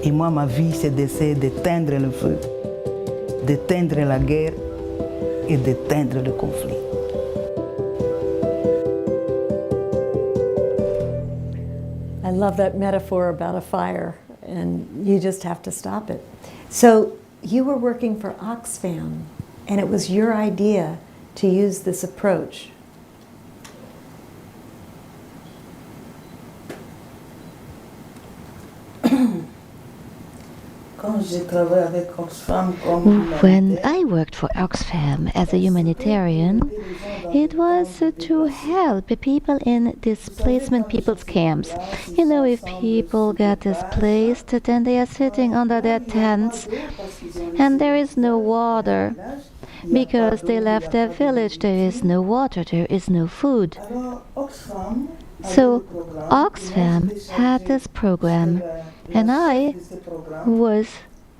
Et moi, ma vie, c'est d'essayer d'éteindre le feu, d'éteindre la guerre et d'éteindre le conflit. I love that metaphor about a fire, and you just have to stop it. So you were working for Oxfam, and it was your idea to use this approach. When I worked for Oxfam as a humanitarian, it was to help people in displacement people's camps. You know, if people get displaced, then they are sitting under their tents and there is no water because they left their village. There is no water, there is no food. So Oxfam had this program, and I was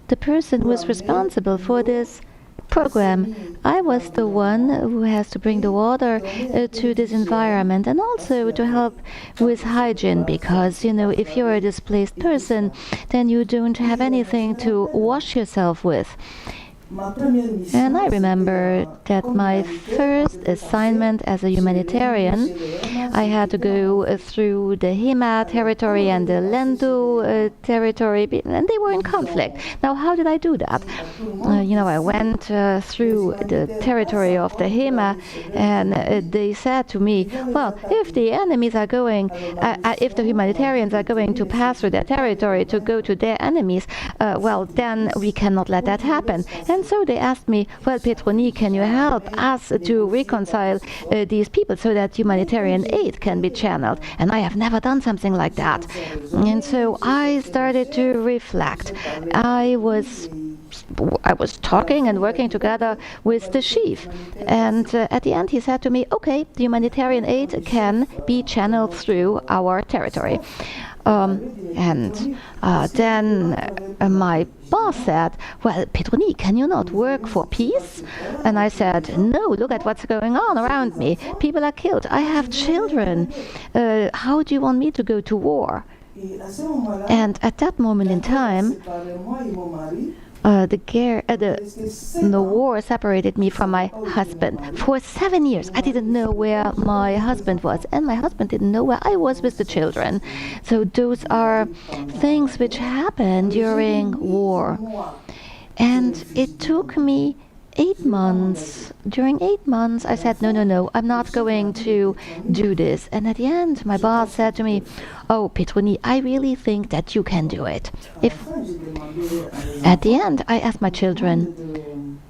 the person who was responsible for this program. I was the one who has to bring the water to this environment, and also to help with hygiene, because, you know, if you're a displaced person, then you don't have anything to wash yourself with. And I remember that my first assignment as a humanitarian, I had to go through the Hema territory and the Lendu territory, and they were in conflict. Now, how did I do that? You know, I went through the territory of the Hema, and they said to me, well, if the enemies are going, if the humanitarians are going to pass through their territory to go to their enemies, well, then we cannot let that happen. And so they asked me, well, Pétronille, can you help us to reconcile these people so that humanitarian aid can be channeled? And I have never done something like that. And so I started to reflect. I was talking and working together with the chief. And at the end he said to me, okay, the humanitarian aid can be channeled through our territory. Then my boss said, well, Pétronille, can you not work for peace? And I said, no, look at what's going on around me. People are killed. I have children. How do you want me to go to war? And at that moment in time, the war separated me from my husband. For 7 years, I didn't know where my husband was, and my husband didn't know where I was with the children. So those are things which happen during war. And it took me 8 months. During 8 months, I said, no, I'm not going to do this. And at the end, my boss said to me, oh, Pétronille, I really think that you can do it. At the end, I asked my children,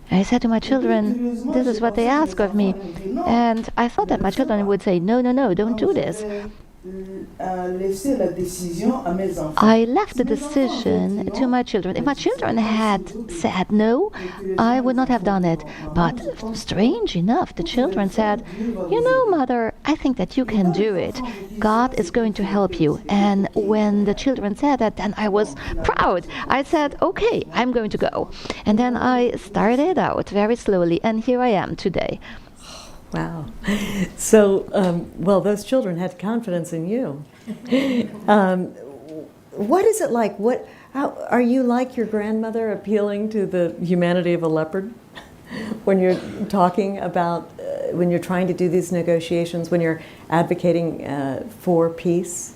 I said to my children, this is what they ask of me. And I thought that my children would say, no, don't do this. I left the decision to my children. If my children had said no, I would not have done it. But strange enough, the children said, you know, Mother, I think that you can do it. God is going to help you. And when the children said that, then I was proud. I said, okay, I'm going to go. And then I started out very slowly, and here I am today. Wow. So, well, those children had confidence in you. What is it like? How are you like your grandmother, appealing to the humanity of a leopard when you're talking about, when you're trying to do these negotiations, when you're advocating for peace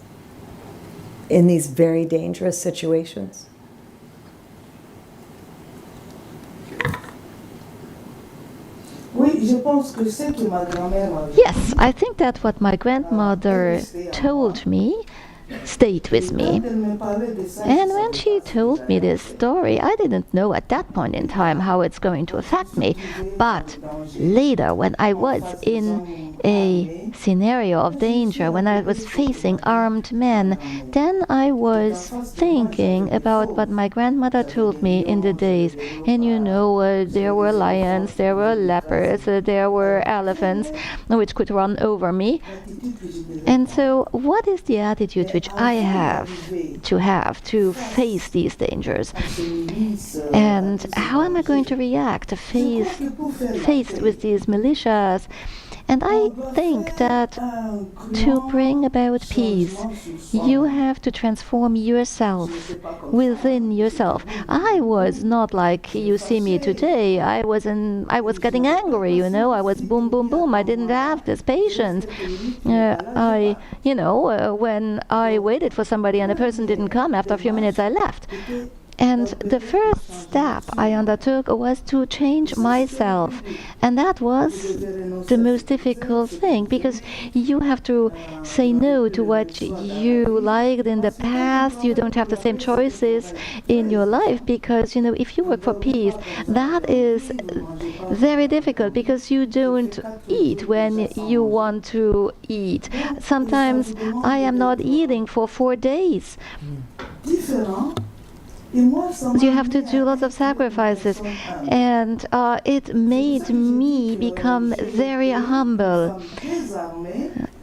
in these very dangerous situations? Yes, I think that what my grandmother told me stayed with me. And when she told me this story, I didn't know at that point in time how it's going to affect me. But later, when I was in a scenario of danger, when I was facing armed men, then I was thinking about what my grandmother told me in the days. And you know, there were lions, there were leopards, there were elephants which could run over me. And so what is the attitude which I have to face these dangers. And how am I going to react faced with these militias? And I think that to bring about peace, you have to transform yourself within yourself. I was not like you see me today. I was getting angry, you know. I was boom, boom, boom. I didn't have this patience. When I waited for somebody and the person didn't come, after a few minutes I left. And the first step I undertook was to change myself. And that was the most difficult thing, because you have to say no to what you liked in the past. You don't have the same choices in your life, because, you know, if you work for peace, that is very difficult, because you don't eat when you want to eat. Sometimes I am not eating for 4 days. You have to do lots of sacrifices, and it made me become very humble.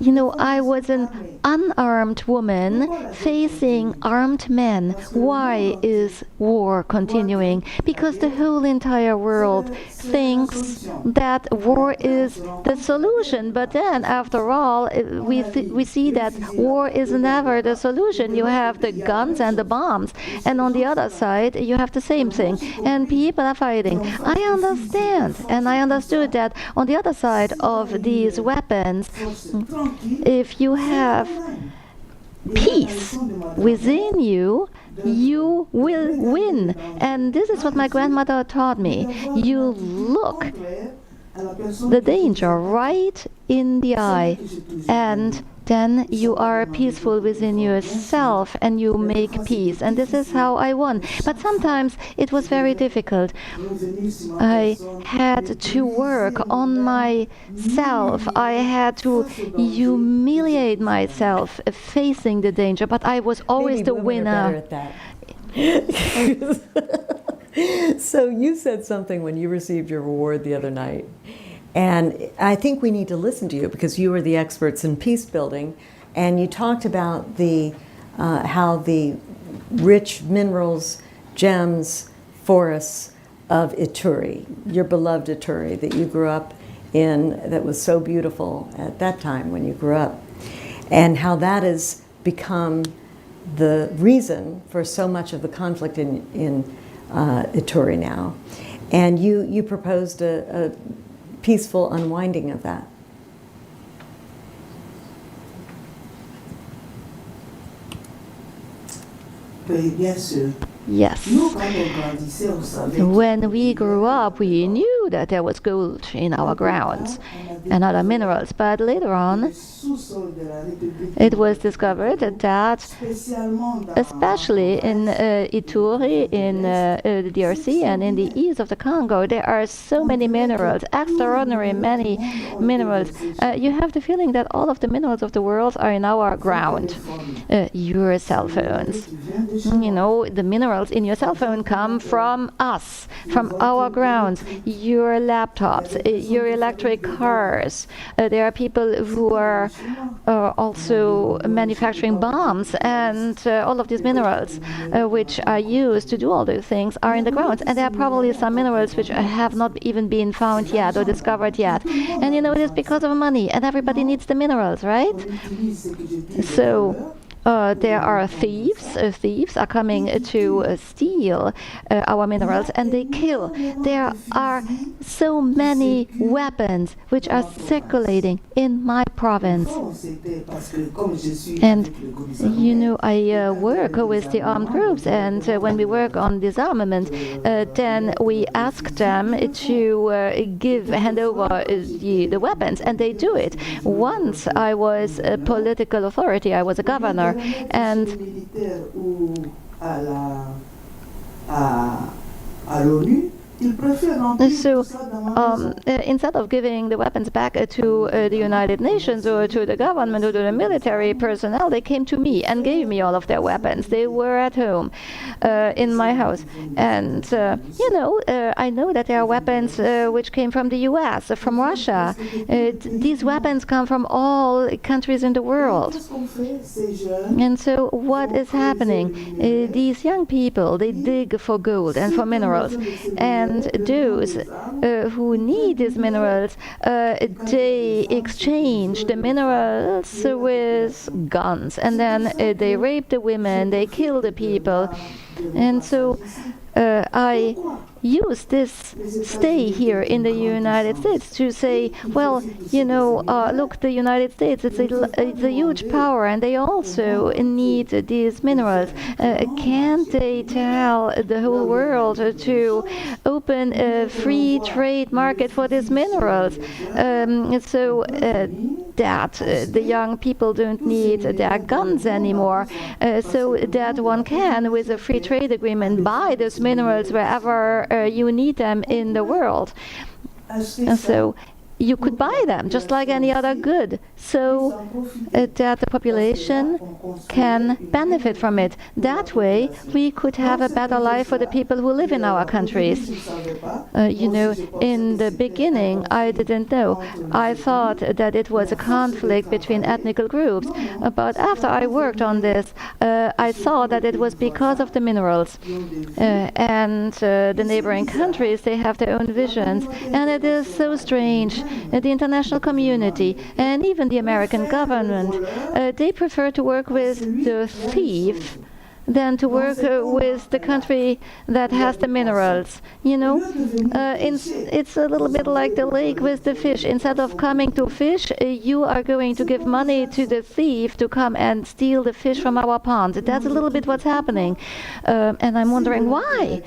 You know, I was an unarmed woman facing armed men. Why is war continuing? Because the whole entire world thinks that war is the solution, but then after all we see that war is never the solution. You have the guns and the bombs, and on the other side you have the same thing, and people are fighting. I understand, and I understood that on the other side of these weapons, if you have peace within you, you will win. And this is what my grandmother taught me. You look the danger right in the eye, and then you are peaceful within yourself and you make peace. And this is how I won. But sometimes it was very difficult. I had to work on myself. I had to humiliate myself facing the danger, but I was always the winner. So you said something when you received your award the other night. And I think we need to listen to you, because you are the experts in peace building, and you talked about how the rich minerals, gems, forests of Ituri, your beloved Ituri that you grew up in, that was so beautiful at that time when you grew up, and how that has become the reason for so much of the conflict in Ituri now. And you proposed a peaceful unwinding of that. Yes. When we grew up, we knew that there was gold in our grounds and other minerals, but later on it was discovered that especially in Ituri, in the DRC and in the east of the Congo, there are so many minerals, extraordinary many minerals. You have the feeling that all of the minerals of the world are in our ground. Your cell phones, you know, the minerals in your cell phone come from us, from our grounds. Your laptops, your electric cars. There are people who are also manufacturing bombs, and all of these minerals which are used to do all those things are in the grounds. And there are probably some minerals which have not even been found yet or discovered yet. And you know, it is because of money, and everybody needs the minerals, right? So there are thieves. Thieves are coming to steal our minerals, and they kill. There are so many weapons which are circulating in my province. And you know, I work with the armed groups, and when we work on disarmament, then we ask them to hand over the weapons, and they do it. Once I was a political authority, I was a governor, and So instead of giving the weapons back to the United Nations or to the government or to the military personnel, they came to me and gave me all of their weapons. They were at home in my house. And, I know that there are weapons which came from the US, from Russia. These weapons come from all countries in the world. And so what is happening? These young people, they dig for gold and for minerals. And those who need these minerals, they exchange the minerals with guns. And then they rape the women, they kill the people. And so I use this stay here in the United States to say, well, look, the United States, it's a huge power, and they also need these minerals. Can't they tell the whole world to open a free trade market for these minerals, so that the young people don't need their guns anymore, so that one can, with a free trade agreement, buy those minerals wherever you need them in the world. And so you could buy them just like any other good, so that the population can benefit from it. That way, we could have a better life for the people who live in our countries. In the beginning, I didn't know. I thought that it was a conflict between ethnic groups, but after I worked on this, I saw that it was because of the minerals. And the neighboring countries, they have their own visions, and it is so strange. The international community and even the American government, they prefer to work with the thief than to work with the country that has the minerals. It's a little bit like the lake with the fish. Instead of coming to fish, you are going to give money to the thief to come and steal the fish from our pond. That's a little bit what's happening. And I'm wondering why,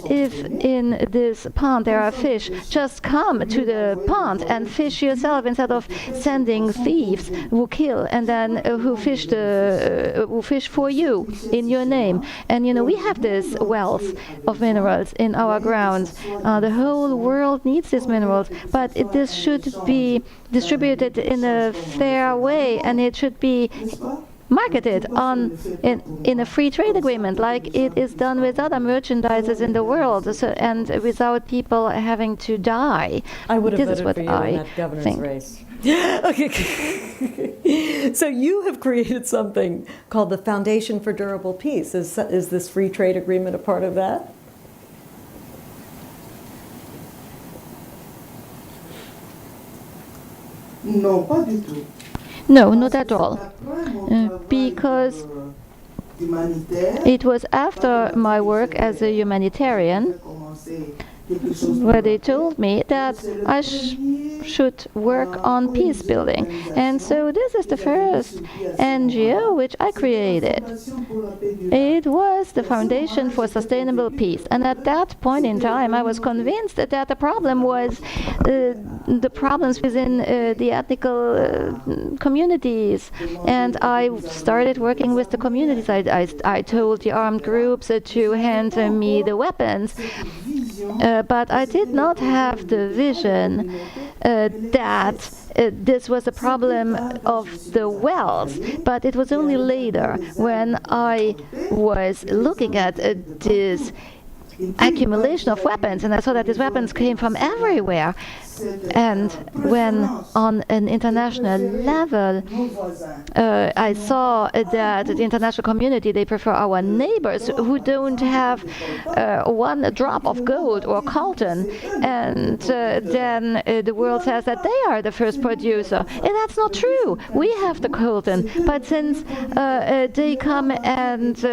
if in this pond there are fish, just come to the pond and fish yourself instead of sending thieves who kill and then who fish for you in your name. And we have this wealth of minerals in our grounds. The whole world needs these minerals, but this should be distributed in a fair way, and it should be marketed in a free trade agreement, like it is done with other merchandises in the world, and without people having to die. I would have voted for you in that governor's race. Okay. So you have created something called the Foundation for Durable Peace. Is this free trade agreement a part of that? No, not at all. Because it was after my work as a humanitarian where they told me that I should work on peace building. And so this is the first NGO which I created. It was the Foundation for Sustainable Peace. And at that point in time, I was convinced that the problem was the problems within the ethnical communities. And I started working with the communities. I told the armed groups to hand me the weapons. But I did not have the vision that this was a problem of the wealth. But it was only later when I was looking at this accumulation of weapons, and I saw that these weapons came from everywhere. And when on an international level, I saw that the international community, they prefer our neighbors who don't have one drop of gold or coltan, and then the world says that they are the first producer. And that's not true. We have the coltan, but since they come and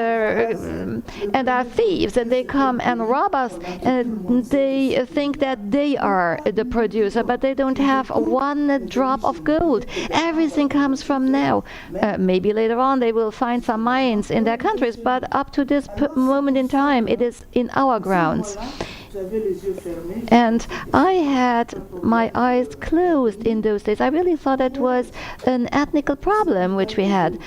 are thieves, and they come and rob us, they think that they are the producer, but they don't have one drop of gold. Everything comes from now. Maybe later on they will find some mines in their countries, but up to this moment in time, it is in our grounds. And I had my eyes closed in those days. I really thought it was an ethnical problem which we had.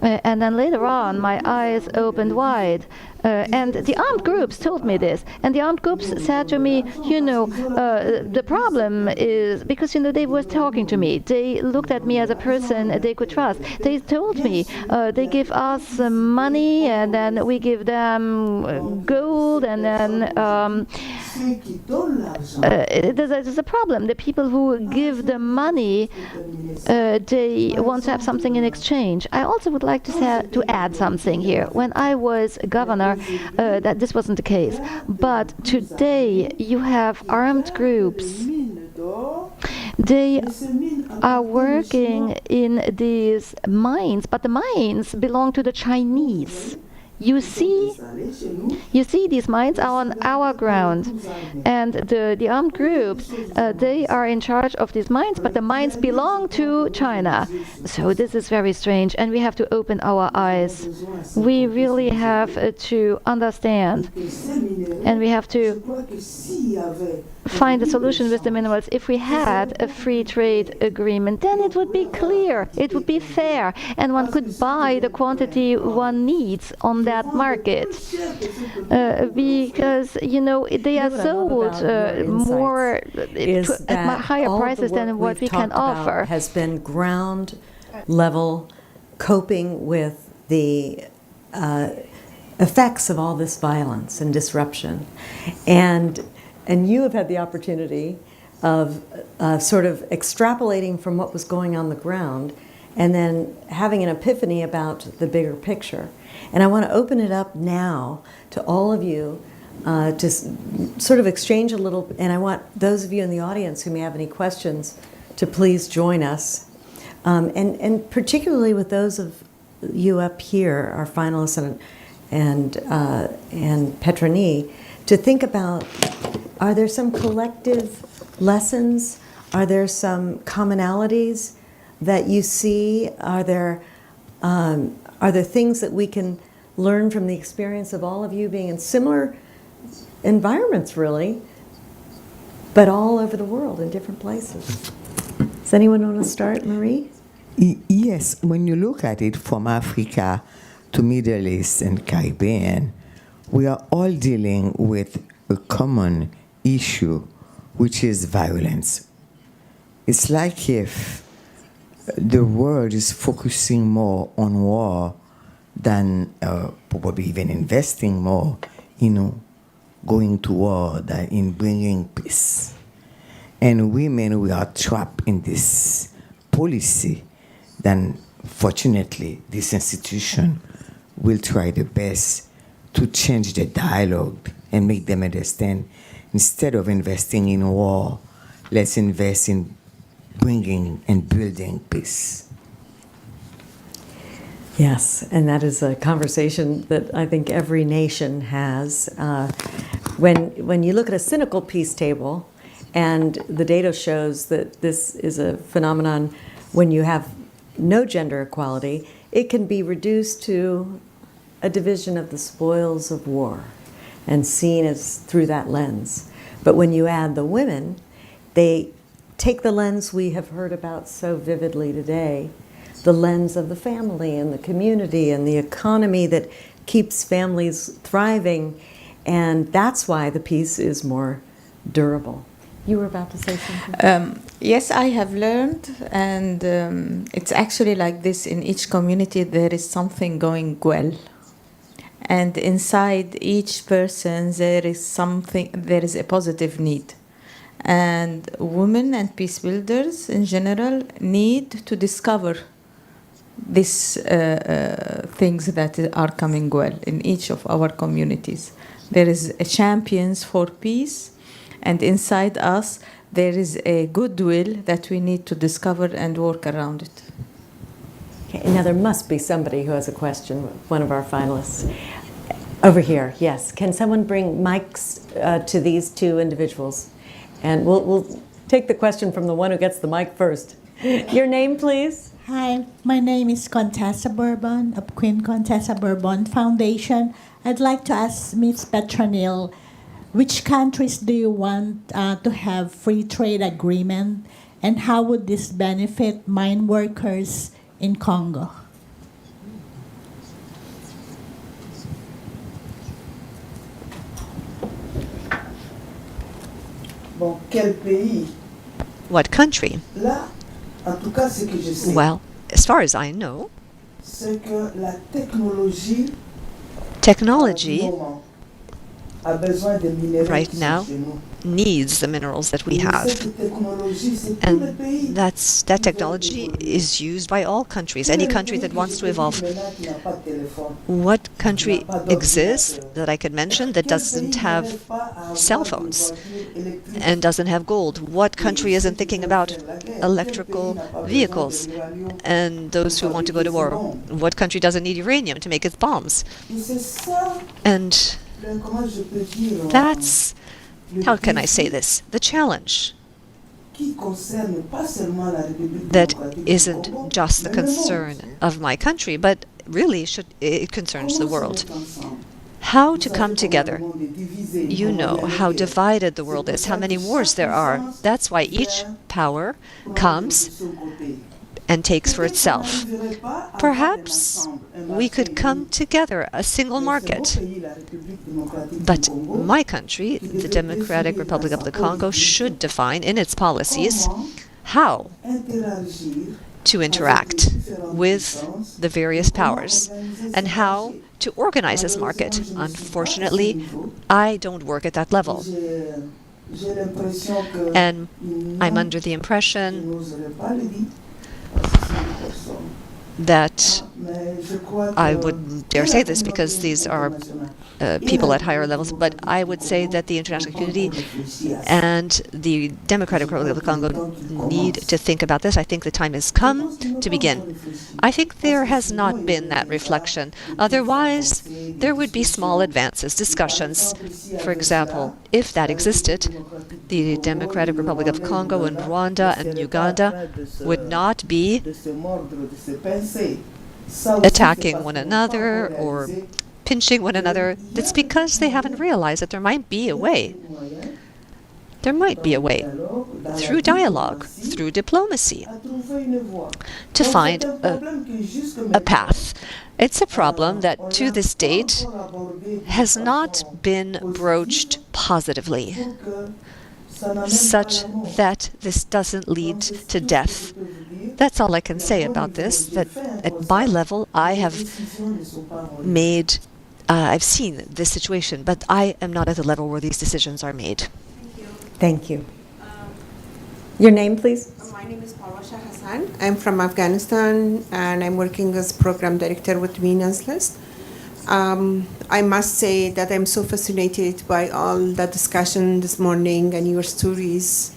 And then later on, my eyes opened wide And the armed groups told me this. And the armed groups said to me, the problem is, because, they were talking to me. They looked at me as a person they could trust. They told me they give us money, and then we give them gold, and then there's a problem. The people who give the money, they want to have something in exchange. I also would like to add something here. When I was governor, that this wasn't the case. But today you have armed groups. They are working in these mines, but the mines belong to the Chinese. You see these mines are on our ground, and the armed groups, they are in charge of these mines, but the mines belong to China. So this is very strange, and we have to open our eyes. We really have to understand, and we have to find a solution with the minerals. If we had a free trade agreement, then it would be clear, it would be fair, and one could buy the quantity one needs on that market, because they are sold more at higher prices than what we can offer. Has been ground level coping with the effects of all this violence and disruption, and you have had the opportunity of sort of extrapolating from what was going on the ground and then having an epiphany about the bigger picture. And I want to open it up now to all of you to sort of exchange a little, and I want those of you in the audience who may have any questions to please join us. And particularly with those of you up here, our finalists and Pétronille, to think about, are there some collective lessons? Are there some commonalities that you see? Are there things that we can learn from the experience of all of you being in similar environments, really, but all over the world in different places? Does anyone want to start, Marie? Yes, when you look at it from Africa to Middle East and Caribbean, we are all dealing with a common issue, which is violence. It's like if the world is focusing more on war than probably even investing more, going to war than in bringing peace. And women, we are trapped in this policy. Then, fortunately, this institution will try the best to change the dialogue and make them understand, instead of investing in war, let's invest in bringing and building peace. Yes, and that is a conversation that I think every nation has. When you look at a cynical peace table, and the data shows that this is a phenomenon when you have no gender equality, it can be reduced to a division of the spoils of war and seen as through that lens. But when you add the women, they take the lens we have heard about so vividly today, the lens of the family and the community and the economy that keeps families thriving, and that's why the peace is more durable. You were about to say something? Yes, I have learned, and it's actually like this in each community. There is something going well, and inside each person there is a positive need, and women and peace builders in general need to discover these things that are coming well in each of our communities. There is a champions for peace, and inside us there is a goodwill that we need to discover and work around it. Okay, now there must be somebody who has a question, one of our finalists. Over here, yes. Can someone bring mics to these two individuals? And we'll take the question from the one who gets the mic first. Your name, please? Hi, my name is Contessa Bourbon of Queen Contessa Bourbon Foundation. I'd like to ask Ms. Pétronille, which countries do you want to have free trade agreement, and how would this benefit mine workers in Congo? Bon, quel pays? What country? Là, en tout cas, ce que je sais. Well, as far as I know, c'est que la technologie a besoin de minéraux right now needs the minerals that we have. And that technology is used by all countries, any country that wants to evolve. What country exists that I could mention that doesn't have cell phones and doesn't have gold? What country isn't thinking about electrical vehicles and those who want to go to war? What country doesn't need uranium to make its bombs? And that's, how can I say this, the challenge that isn't just the concern of my country, but really it concerns the world. How to come together. You know how divided the world is, how many wars there are. That's why each power comes and takes for itself. Perhaps we could come together, a single market. But my country, the Democratic Republic of the Congo, should define in its policies how to interact with the various powers and how to organize this market. Unfortunately, I don't work at that level. And I'm under the impression that I wouldn't dare say this because these are people at higher levels, but I would say that the international community and the Democratic Republic of the Congo need to think about this. I think the time has come to begin. I think there has not been that reflection. Otherwise, there would be small advances, discussions. For example, if that existed, the Democratic Republic of Congo and Rwanda and Uganda would not be attacking one another or pinching one another. That's because they haven't realized that there might be a way. There might be a way, through dialogue, through diplomacy, to find a path. It's a problem that, to this date, has not been broached positively, such that this doesn't lead to death. That's all I can say about this, that at my level I have I've seen this situation, but I am not at the level where these decisions are made. Thank you. Your name, please? My name is Parwasha Hassan. I'm from Afghanistan, and I'm working as program director with Winners List. I must say that I'm so fascinated by all the discussion this morning and your stories.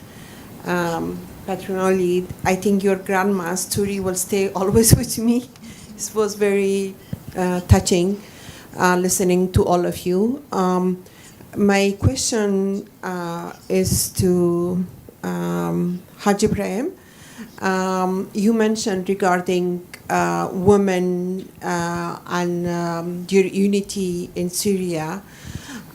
Pétronille, I think your grandma's story will stay always with me. It was very touching listening to all of you. My question is to Haj Ibrahim. You mentioned regarding women and your unity in Syria.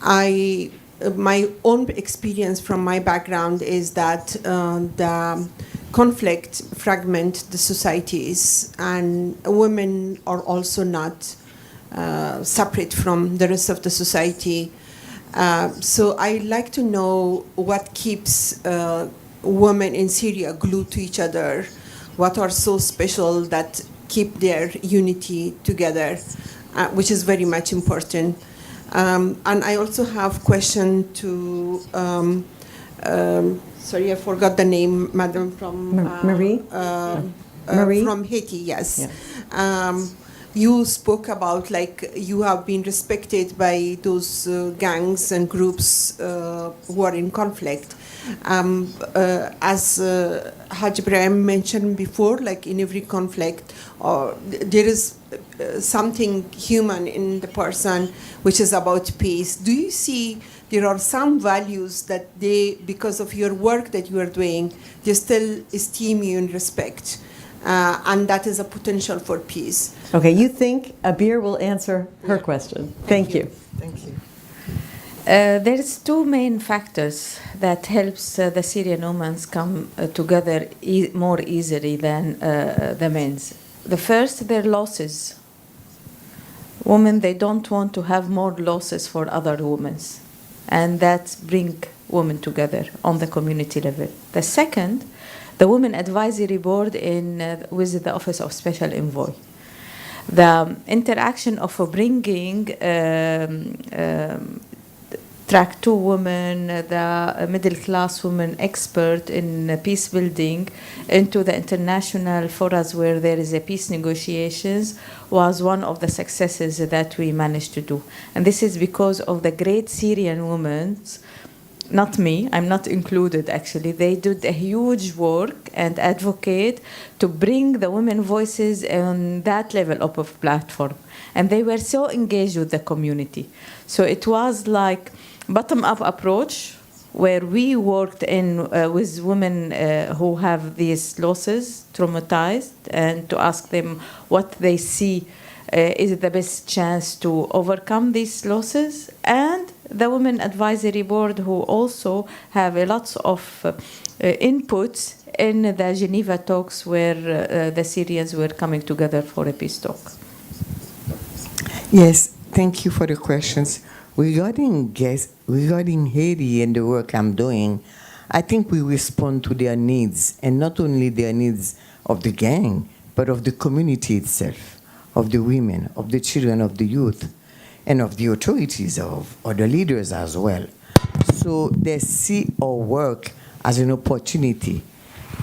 My own experience from my background is that the conflict fragment the societies, and women are also not separate from the rest of the society. So I'd like to know what keeps women in Syria glued to each other. What are so special that keep their unity together, which is very much important. And I also have question to, sorry, I forgot the name, Madam from Marie? Marie? From Haiti, yes. Yeah. You spoke about like you have been respected by those gangs and groups who are in conflict. As Haj Ibrahim mentioned before, like in every conflict, there is something human in the person which is about peace. Do you see there are some values that they, because of your work that you are doing, they still esteem you and respect? And that is a potential for peace. Okay, you think Abir will answer her question. Thank you. Thank you. There is two main factors that helps the Syrian women come together more easily than the men's. The first, their losses. Women, they don't want to have more losses for other women, and that bring women together on the community level. The second, the Women Advisory Board with the Office of Special Envoy. The interaction of bringing track 2 women, the middle class women expert in peace building into the international forums where there is a peace negotiations was one of the successes that we managed to do. And this is because of the great Syrian women, not me, I'm not included actually. They did a huge work and advocate to bring the women voices on that level up of platform. And they were so engaged with the community. So it was like bottom-up approach where we worked with women who have these losses, traumatized, and to ask them what they see is the best chance to overcome these losses. And the Women Advisory Board, who also have lots of inputs in the Geneva talks where the Syrians were coming together for a peace talk. Yes, thank you for the questions. Regarding Haiti and the work I'm doing, I think we respond to their needs, and not only their needs of the gang, but of the community itself, of the women, of the children, of the youth, and of the authorities, of other leaders as well. So they see our work as an opportunity.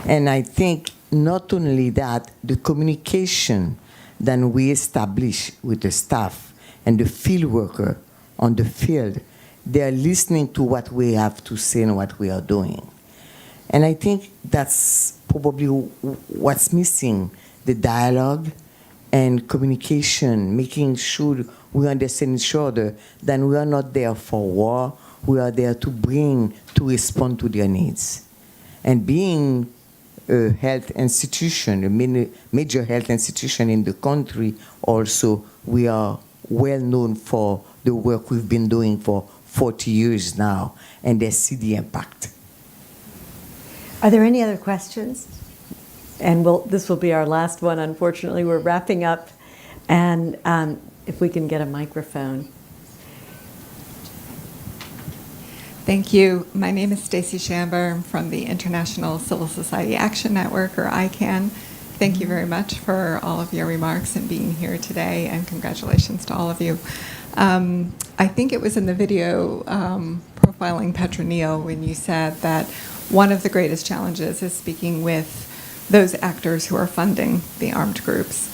And I think not only that, the communication that we establish with the staff and the field worker on the field, they are listening to what we have to say and what we are doing. And I think that's probably what's missing, the dialogue and communication, making sure we understand each other, that we are not there for war, we are there to respond to their needs. And being a health institution, a major health institution in the country, also, we are well known for the work we've been doing for 40 years now, and they see the impact. Are there any other questions? And this will be our last one, unfortunately. We're wrapping up. And if we can get a microphone. Thank you. My name is Stacy Shamber. I'm from the International Civil Society Action Network, or ICANN. Thank you very much for all of your remarks and being here today, and congratulations to all of you. I think it was in the video profiling Pétronille when you said that one of the greatest challenges is speaking with those actors who are funding the armed groups.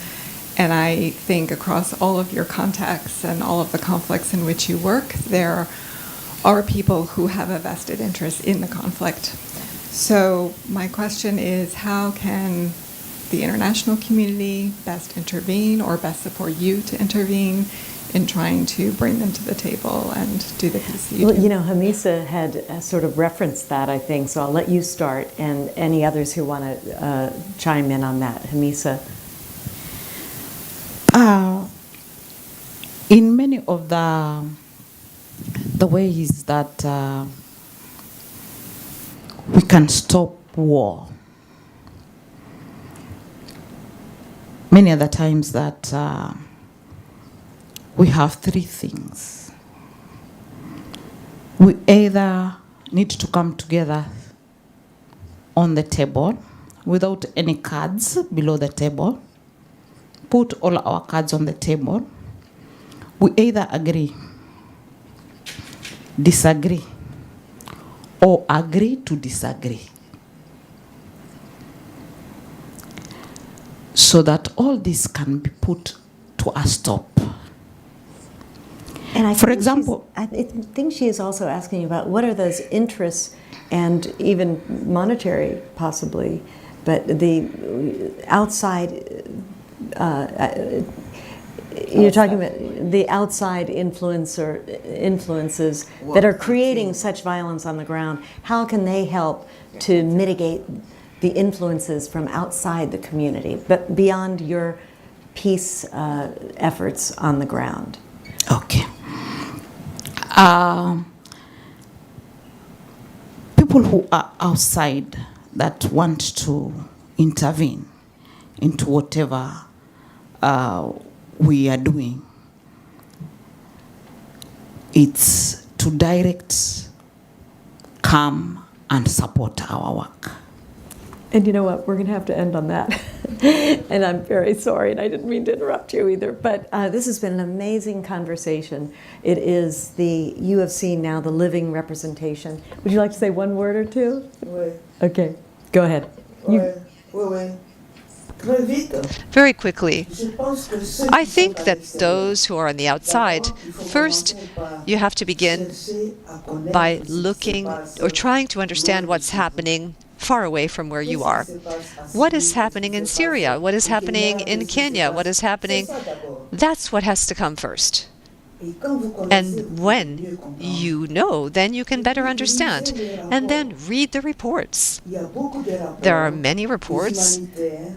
And I think across all of your contexts and all of the conflicts in which you work, there are people who have a vested interest in the conflict. So my question is, how can the international community best intervene or best support you to intervene in trying to bring them to the table and do the piece that you do? You know, Hamisa had sort of referenced that, I think, so I'll let you start, and any others who want to chime in on that. Hamisa. In many of the ways that we can stop war, many other times that we have three things. We either need to come together on the table without any cards below the table, put all our cards on the table. We either agree, disagree, or agree to disagree. So that all this can be put to a stop. And for example, I think she is also asking about what are those interests, and even monetary possibly, but the outside, you're talking about the outside influences that are creating such violence on the ground. How can they help to mitigate the influences from outside the community, but beyond your peace efforts on the ground? Okay. People who are outside that want to intervene into whatever we are doing, it's to direct come and support our work. And you know what? We're going to have to end on that. And I'm very sorry, and I didn't mean to interrupt you either. But this has been an amazing conversation. It is the U of C now, the living representation. Would you like to say one word or two? Oui. Okay, go ahead. Oui. Very quickly, I think that those who are on the outside, first, you have to begin by looking or trying to understand what's happening far away from where you are. What is happening in Syria? What is happening in Kenya? What is happening? That's what has to come first. And when you know, then you can better understand. And then read the reports. There are many reports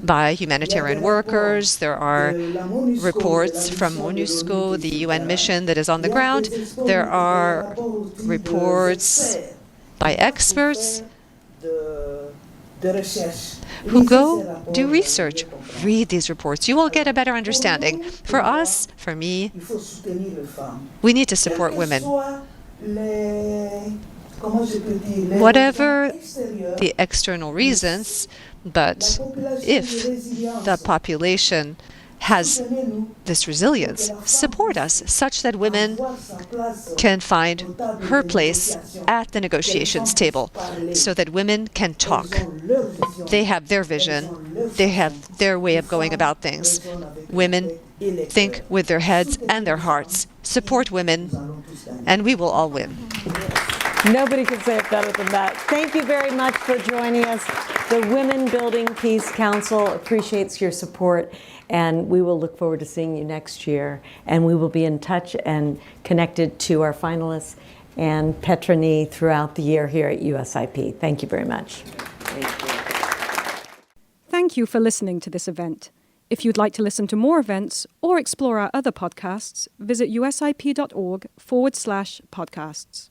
by humanitarian workers. There are reports from MONUSCO, the UN mission that is on the ground. There are reports by experts who go do research. Read these reports. You will get a better understanding. For us, for me, we need to support women. Whatever the external reasons, but if the population has this resilience, support us such that women can find her place at the negotiations table, so that women can talk. They have their vision. They have their way of going about things. Women think with their heads and their hearts. Support women, and we will all win. Nobody can say it better than that. Thank you very much for joining us. The Women Building Peace Council appreciates your support, and we will look forward to seeing you next year. And we will be in touch and connected to our finalists and Pétronille throughout the year here at USIP. Thank you very much. Thank you for listening to this event. If you'd like to listen to more events or explore our other podcasts, visit usip.org/podcasts.